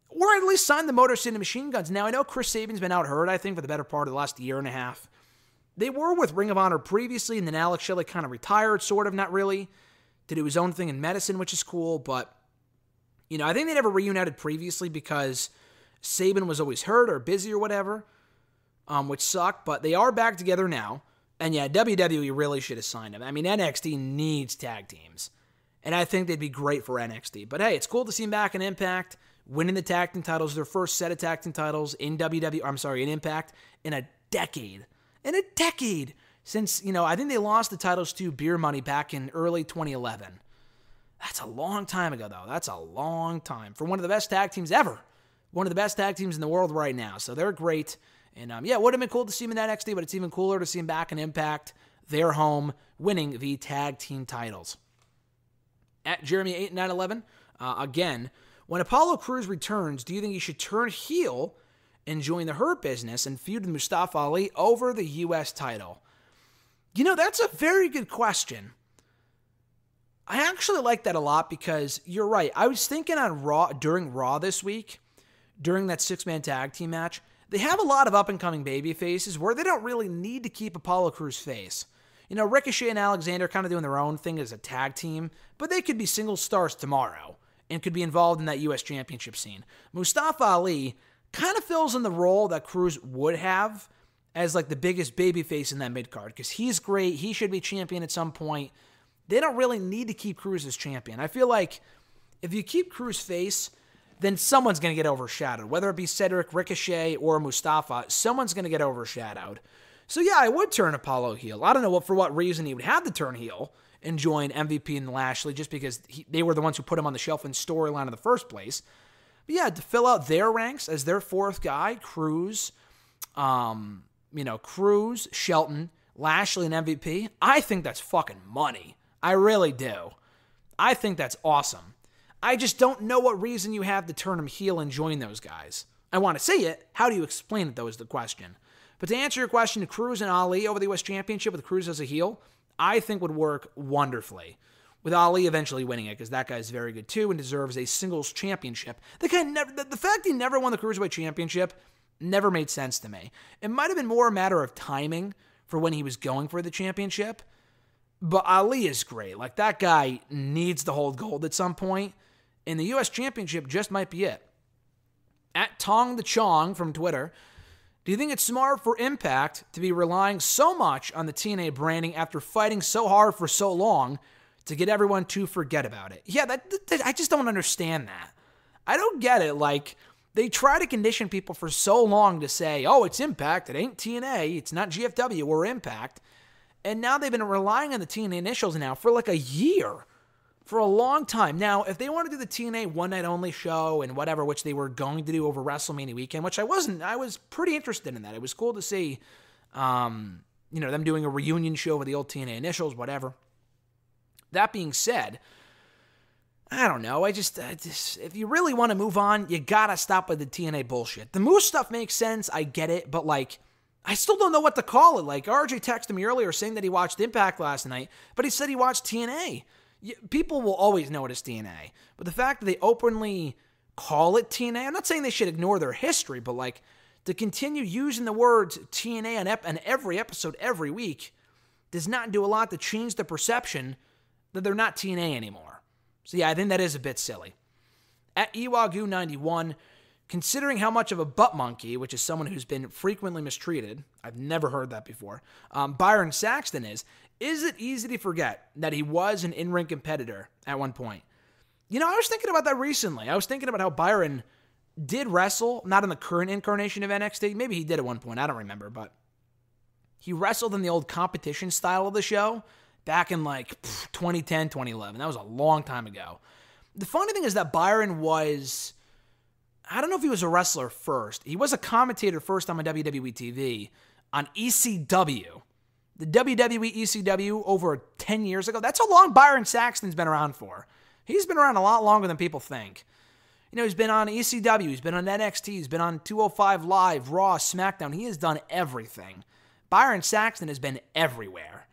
Or at least sign the Motor City Machine Guns. Now, I know Chris Sabin's been out hurt, I think, for the better part of the last year and a half. They were with Ring of Honor previously, and then Alex Shelley kind of retired, sort of, not really. To do his own thing in medicine, which is cool, but I think they never reunited previously because Sabin was always hurt or busy or whatever, which sucked, but they are back together now. And yeah, WWE really should have signed them. I mean, NXT needs tag teams, and I think they'd be great for NXT. But hey, it's cool to see them back in Impact, winning the tag team titles, their first set of tag team titles in in Impact in a decade. Since, I think they lost the titles to Beer Money back in early 2011. That's a long time ago, though. That's a long time for one of the best tag teams ever. One of the best tag teams in the world right now. So they're great. And it would have been cool to see them in NXT, but it's even cooler to see them back in Impact, their home, winning the tag team titles. At Jeremy8911, again, when Apollo Crews returns, do you think he should turn heel and join the Hurt Business and feud with Mustafa Ali over the U.S. title? That's a very good question. I actually like that a lot because you're right. I was thinking on Raw, during Raw this week, during that 6-man tag team match, they have a lot of up-and-coming baby faces where they don't really need to keep Apollo Crews face. Ricochet and Alexander kind of doing their own thing as a tag team, but they could be single stars tomorrow and could be involved in that U.S. Championship scene. Mustafa Ali kind of fills in the role that Crews would have as the biggest baby face in that mid-card because he's great. He should be champion at some point. they don't really need to keep Cruz as champion. I feel like if you keep Cruz face, then someone's going to get overshadowed. Whether it be Cedric, Ricochet, or Mustafa, someone's going to get overshadowed. So yeah, I would turn Apollo heel. I don't know for what reason he would have to turn heel and join MVP and Lashley, just because they were the ones who put him on the shelf in storyline in the first place. But yeah, to fill out their ranks as their fourth guy, Cruz, Cruz, Shelton, Lashley, and MVP, I think that's fucking money. I really do. I think that's awesome. I just don't know what reason you have to turn him heel and join those guys. I want to see it. How do you explain it, though, is the question. But to answer your question, Cruz and Ali over the U.S. Championship with Cruz as a heel, I think would work wonderfully. With Ali eventually winning it, because that guy's very good too and deserves a singles championship. The fact he never won the Cruiserweight Championship never made sense to me. It might have been more a matter of timing for when he was going for the championship, but Ali is great. Like, that guy needs to hold gold at some point, and the U.S. Championship just might be it. At Tong the Chong from Twitter, do you think it's smart for Impact to be relying so much on the TNA branding after fighting so hard for so long to get everyone to forget about it? Yeah, I just don't understand that. I don't get it. Like, they try to condition people for so long to say, oh, it's Impact, it ain't TNA, it's not GFW, we're Impact. And now they've been relying on the TNA initials now for like a year, for a long time. Now, if they want to do the TNA one-night-only show and whatever, which they were going to do over WrestleMania weekend, which I was pretty interested in that. It was cool to see, them doing a reunion show with the old TNA initials, whatever. That being said, I don't know. I just if you really want to move on, you gotta stop with the TNA bullshit. The Moose stuff makes sense. I get it, but like, I still don't know what to call it. Like, RJ texted me earlier saying that he watched Impact last night, but he said he watched TNA. People will always know it as TNA, but the fact that they openly call it TNA, I'm not saying they should ignore their history, but like, to continue using the words TNA on every episode every week does not do a lot to change the perception that they're not TNA anymore. So yeah, I think that is a bit silly. At Iwagu91, considering how much of a butt monkey, which is someone who's been frequently mistreated, I've never heard that before, Byron Saxton is it easy to forget that he was an in-ring competitor at one point? I was thinking about that recently. I was thinking about how Byron did wrestle, not in the current incarnation of NXT. Maybe he did at one point, I don't remember, but he wrestled in the old competition style of the show back in like 2010, 2011. That was a long time ago. The funny thing is that Byron was, I don't know if he was a wrestler first. He was a commentator first on WWE TV on ECW. The WWE ECW over 10 years ago. That's how long Byron Saxton's been around for. He's been around a lot longer than people think. He's been on ECW, he's been on NXT, he's been on 205 Live, Raw, SmackDown. He has done everything. Byron Saxton has been everywhere.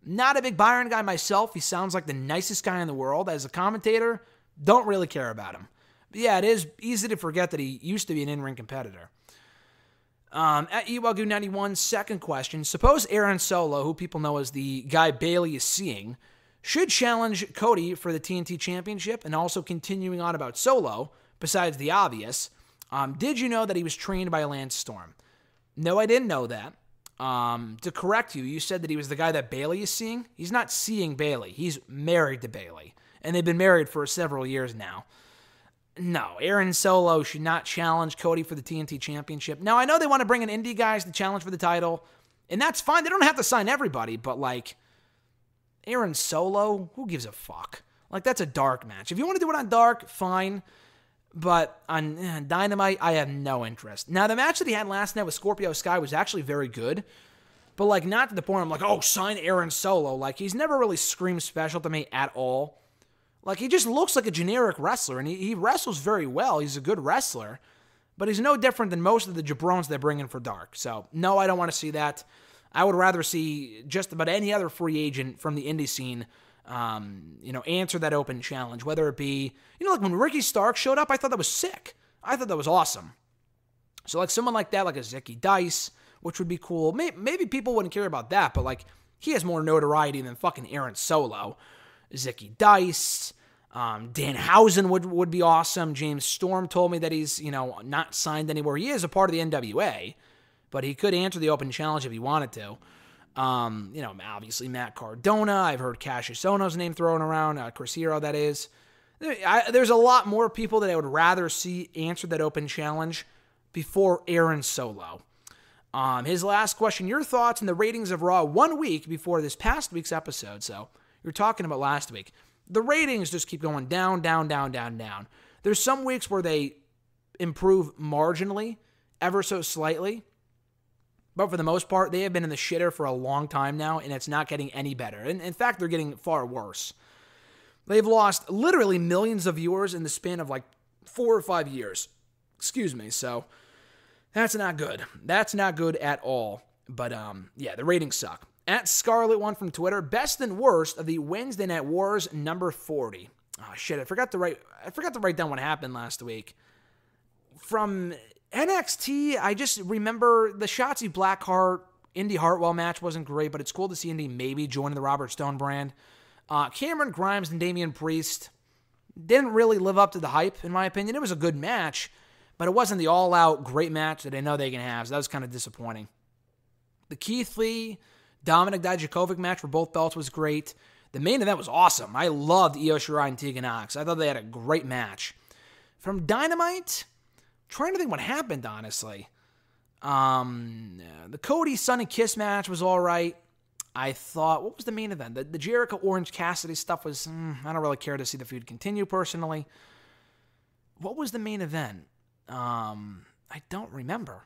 Not a big Byron guy myself. He sounds like the nicest guy in the world. As a commentator, don't really care about him. But yeah, it is easy to forget that he used to be an in-ring competitor. At Iwagu91, second question. Suppose Aaron Solo, who people know as the guy Bayley is seeing, should challenge Kody for the TNT Championship, and also continuing on about Solo, besides the obvious, did you know that he was trained by Lance Storm? No, I didn't know that. To correct you, you said that he was the guy that Bayley is seeing. He's not seeing Bayley. He's married to Bayley, and they've been married for several years now. No, Aaron Solo should not challenge Kody for the TNT Championship. Now, I know they want to bring in indie guys to challenge for the title, and that's fine. They don't have to sign everybody, but like, Aaron Solo, who gives a fuck? Like, that's a dark match. If you want to do it on dark, fine. But on Dynamite, I have no interest. Now, the match that he had last night with Scorpio Sky was actually very good. But, like, not to the point I'm like, oh, sign Aaron Solo. Like, he's never really screamed special to me at all. Like, he just looks like a generic wrestler. And he wrestles very well. He's a good wrestler. But he's no different than most of the jabrones they bring in for dark. So, no, I don't want to see that. I would rather see just about any other free agent from the indie scene answer that open challenge, whether it be, like when Ricky Stark showed up, I thought that was sick. I thought that was awesome. So like someone like that, like a Zicky Dice, which would be cool. Maybe people wouldn't care about that, but like he has more notoriety than fucking Aaron Solo. Zicky Dice, Danhausen would be awesome. James Storm told me that he's, not signed anywhere. He is a part of the NWA, but he could answer the open challenge if he wanted to. Obviously Matt Cardona. I've heard Cassius Ohno's name thrown around. Chris Hero, that is. There's a lot more people that I would rather see answer that open challenge before Aaron Solo. His last question, your thoughts on the ratings of Raw 1 week before this past week's episode. So you're talking about last week. The ratings just keep going down, down, down, down, down. There's some weeks where they improve marginally, ever so slightly. But for the most part, they have been in the shitter for a long time now, and it's not getting any better. And in fact, they're getting far worse. They've lost literally millions of viewers in the span of like 4 or 5 years. Excuse me. So that's not good. That's not good at all. But the ratings suck. At Scarlet1 from Twitter, best and worst of the Wednesday Night Wars number 40. Oh shit, I forgot to write down what happened last week. From NXT, I just remember the Shotzi Blackheart Indy Hartwell match wasn't great, but it's cool to see Indy maybe joining the Robert Stone brand. Cameron Grimes and Damian Priest didn't really live up to the hype, in my opinion. It was a good match, but it wasn't the all-out great match that I know they can have, so that was kind of disappointing. The Keith Lee, Dominic Dijakovic match for both belts was great. The main event was awesome. I loved Io Shirai and Tegan Nox. I thought they had a great match. From Dynamite, trying to think what happened, honestly. The Kody Sonny Kiss match was all right. I thought, what was the main event? The Jericho Orange Cassidy stuff was, I don't really care to see the feud continue personally. What was the main event? I don't remember.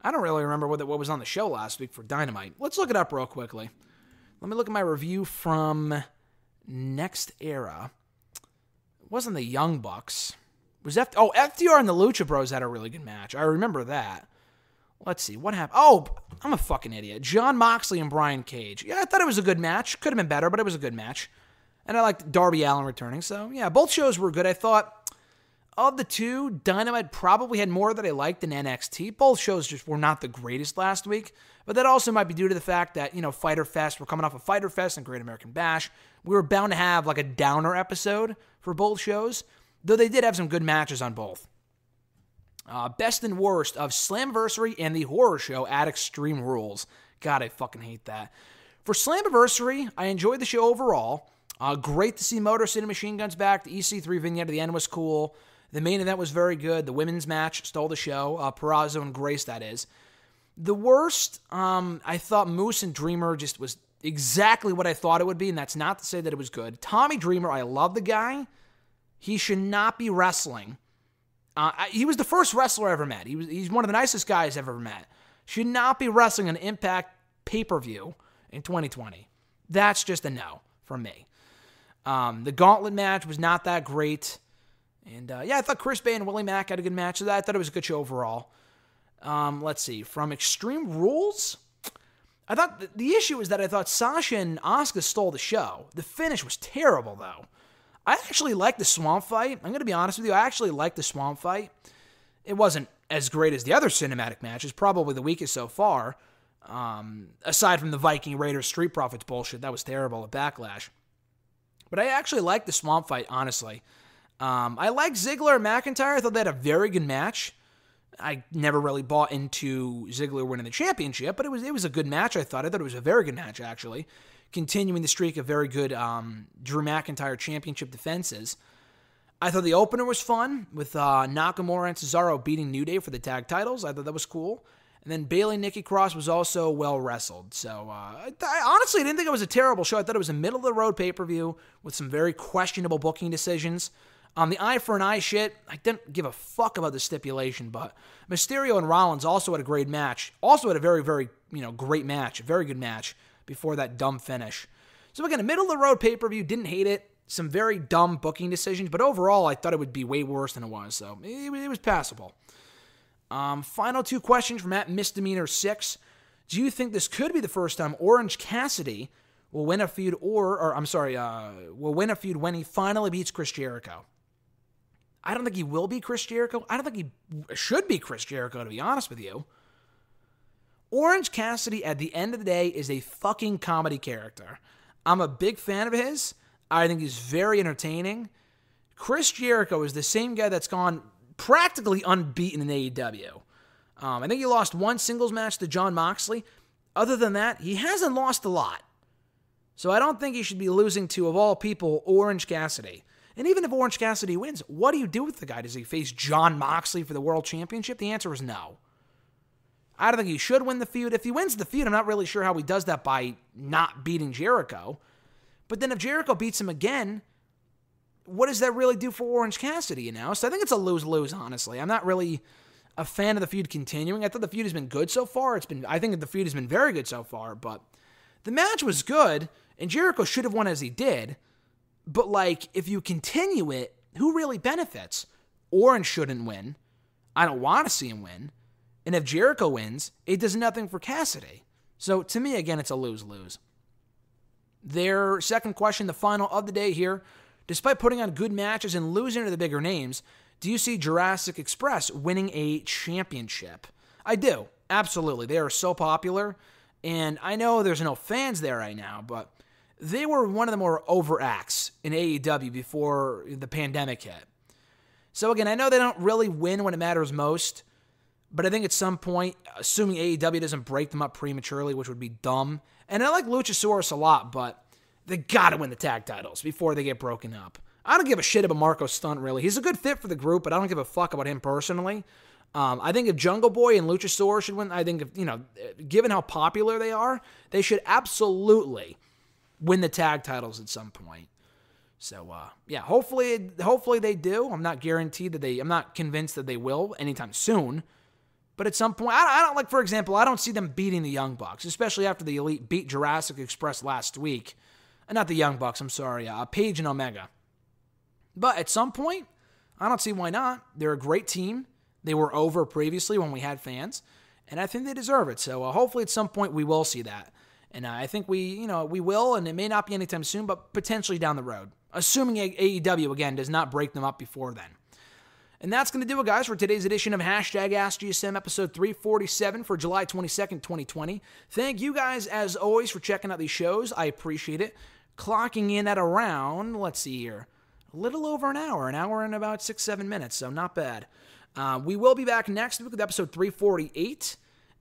I don't really remember what was on the show last week for Dynamite. Let's look it up real quickly. Let me look at my review from Next Era. It wasn't the Young Bucks. FTR and the Lucha Bros had a really good match. I remember that. Let's see, what happened? Oh, I'm a fucking idiot. Jon Moxley and Brian Cage. Yeah, I thought it was a good match. Could have been better, but it was a good match. And I liked Darby Allin returning. So, yeah, both shows were good. I thought of the two, Dynamite probably had more that I liked than NXT. Both shows just were not the greatest last week. But that also might be due to the fact that, Fyter Fest, we're coming off of Fyter Fest and Great American Bash. We were bound to have like a downer episode for both shows, though they did have some good matches on both. Best and worst of Slammiversary and the horror show at Extreme Rules. God, I fucking hate that. For Slammiversary, I enjoyed the show overall. Great to see Motor City Machine Guns back. The EC3 vignette at the end was cool. The main event was very good. The women's match stole the show. Purrazzo and Grace, that is. The worst, I thought Moose and Dreamer just was exactly what I thought it would be, and that's not to say that it was good. Tommy Dreamer, I love the guy. He should not be wrestling. He was the first wrestler I ever met. He's one of the nicest guys I've ever met. Should not be wrestling an Impact pay-per-view in 2020. That's just a no from me. The Gauntlet match was not that great. And I thought Chris Bay and Willie Mack had a good match. So I thought it was a good show overall. Let's see. From Extreme Rules, I thought the issue is that I thought Sasha and Asuka stole the show. The finish was terrible, though. I actually liked the Swamp Fight. I'm going to be honest with you. I actually liked the Swamp Fight. It wasn't as great as the other cinematic matches. Probably the weakest so far. Aside from the Viking Raiders Street Profits bullshit. That was terrible at Backlash. But I actually liked the Swamp Fight, honestly. I liked Ziggler and McIntyre. I thought they had a very good match. I never really bought into Ziggler winning the championship, but it was a good match, I thought. I thought it was a very good match, actually. Continuing the streak of very good Drew McIntyre championship defenses. I thought the opener was fun, with Nakamura and Cesaro beating New Day for the tag titles. I thought that was cool. And then Bayley Nikki Cross was also well wrestled. So I honestly didn't think it was a terrible show. I thought it was a middle-of-the-road pay-per-view with some very questionable booking decisions. The eye for an eye shit, I didn't give a fuck about the stipulation, but Mysterio and Rollins also had a great match. Also had a very, very, great match. A very good match before that dumb finish. So again, a middle-of-the-road pay-per-view, didn't hate it. Some very dumb booking decisions, but overall, I thought it would be way worse than it was, so it was passable. Final two questions from @Misdemeanor6. Do you think this could be the first time Orange Cassidy will win a feud, will win a feud when he finally beats Chris Jericho? I don't think he will be Chris Jericho. I don't think he should be Chris Jericho, to be honest with you. Orange Cassidy, at the end of the day, is a fucking comedy character. I'm a big fan of his. I think he's very entertaining. Chris Jericho is the same guy that's gone practically unbeaten in AEW. I think he lost one singles match to Jon Moxley. Other than that, he hasn't lost a lot. So I don't think he should be losing to, of all people, Orange Cassidy. And even if Orange Cassidy wins, what do you do with the guy? Does he face Jon Moxley for the World Championship? The answer is no. I don't think he should win the feud. If he wins the feud, I'm not really sure how he does that by not beating Jericho. But then if Jericho beats him again, what does that really do for Orange Cassidy, you know? So I think it's a lose-lose, honestly. I'm not really a fan of the feud continuing. I thought the feud has been good so far. I think the feud has been very good so far, but the match was good, and Jericho should have won as he did. But, like, if you continue it, who really benefits? Orange shouldn't win. I don't want to see him win. And if Jericho wins, it does nothing for Cassidy. So, to me, again, it's a lose-lose. Their second question, the final of the day here. Despite putting on good matches and losing to the bigger names, do you see Jurassic Express winning a championship? I do. Absolutely. They are so popular. And I know there's no fans there right now, but they were one of the more over acts in AEW before the pandemic hit. So again, I know they don't really win when it matters most, but I think at some point, assuming AEW doesn't break them up prematurely, which would be dumb, and I like Luchasaurus a lot, but they gotta win the tag titles before they get broken up. I don't give a shit about Marco Stunt, really. He's a good fit for the group, but I don't give a fuck about him personally. I think if Jungle Boy and Luchasaurus should win, I think if, given how popular they are, they should absolutely win the tag titles at some point. So, hopefully they do. I'm not convinced that they will anytime soon. But at some point, I don't, like, for example, I don't see them beating the Young Bucks, especially after the Elite beat Jurassic Express last week. Not the Young Bucks, I'm sorry, Page and Omega. But at some point, I don't see why not. They're a great team. They were over previously when we had fans, and I think they deserve it. So hopefully at some point we will see that. And I think we will, and it may not be anytime soon, but potentially down the road. Assuming AEW, again, does not break them up before then. And that's going to do it, guys, for today's edition of #AskGSM episode 347 for July 22nd, 2020. Thank you guys, as always, for checking out these shows. I appreciate it. Clocking in at around, let's see here, a little over an hour and about 6-7 minutes, so not bad. We will be back next week with episode 348.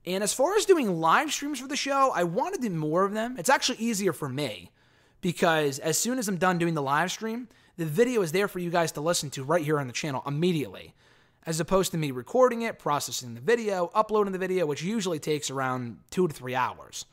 And as far as doing live streams for the show, I want to do more of them. It's actually easier for me because as soon as I'm done doing the live stream, the video is there for you guys to listen to right here on the channel immediately, as opposed to me recording it, processing the video, uploading the video, which usually takes around 2 to 3 hours.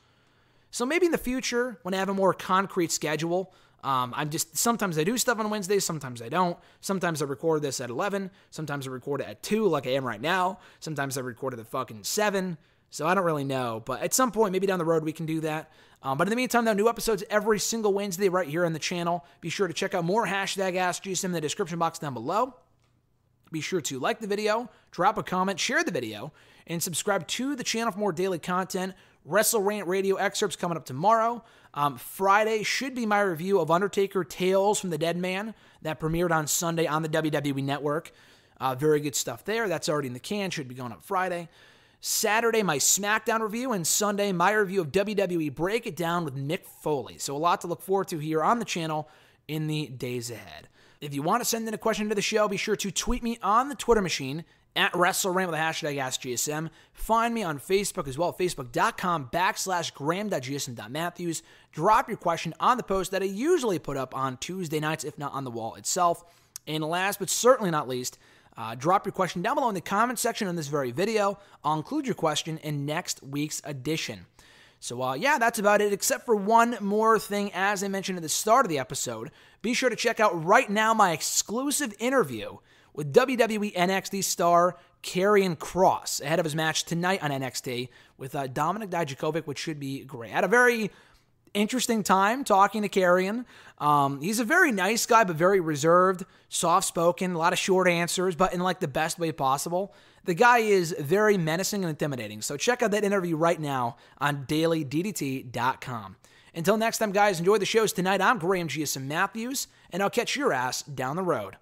So maybe in the future, when I have a more concrete schedule, sometimes I do stuff on Wednesdays, sometimes I don't. Sometimes I record this at 11, sometimes I record it at 2 like I am right now. Sometimes I record it at fucking 7, so I don't really know. But at some point, maybe down the road, we can do that. But in the meantime, though, new episodes every single Wednesday right here on the channel. Be sure to check out more #AskGSM in the description box down below. Be sure to like the video, drop a comment, share the video, and subscribe to the channel for more daily content. Wrestle Rant Radio excerpts coming up tomorrow. Friday should be my review of Undertaker Tales from the Dead Man that premiered on Sunday on the WWE Network. Very good stuff there. That's already in the can. Should be going up Friday. Saturday, my Smackdown review, and Sunday, my review of WWE Break It Down with Mick Foley. So a lot to look forward to here on the channel in the days ahead. If you want to send in a question to the show, be sure to tweet me on the Twitter machine at WrestleRant with the #AskGSM. Find me on Facebook as well, facebook.com/Graham.GSM.Matthews. Drop your question on the post that I usually put up on Tuesday nights, if not on the wall itself. And last but certainly not least, drop your question down below in the comment section on this very video. I'll include your question in next week's edition. So, that's about it, except for one more thing. As I mentioned at the start of the episode, be sure to check out right now my exclusive interview with WWE NXT star Karrion Kross ahead of his match tonight on NXT with Dominik Dijakovic, which should be great. I had a very interesting time talking to Karrion. He's a very nice guy, but very reserved, soft-spoken, a lot of short answers, but in like the best way possible. The guy is very menacing and intimidating. So check out that interview right now on dailyddt.com. Until next time, guys, enjoy the shows tonight. I'm Graham GSM Matthews, and I'll catch your ass down the road.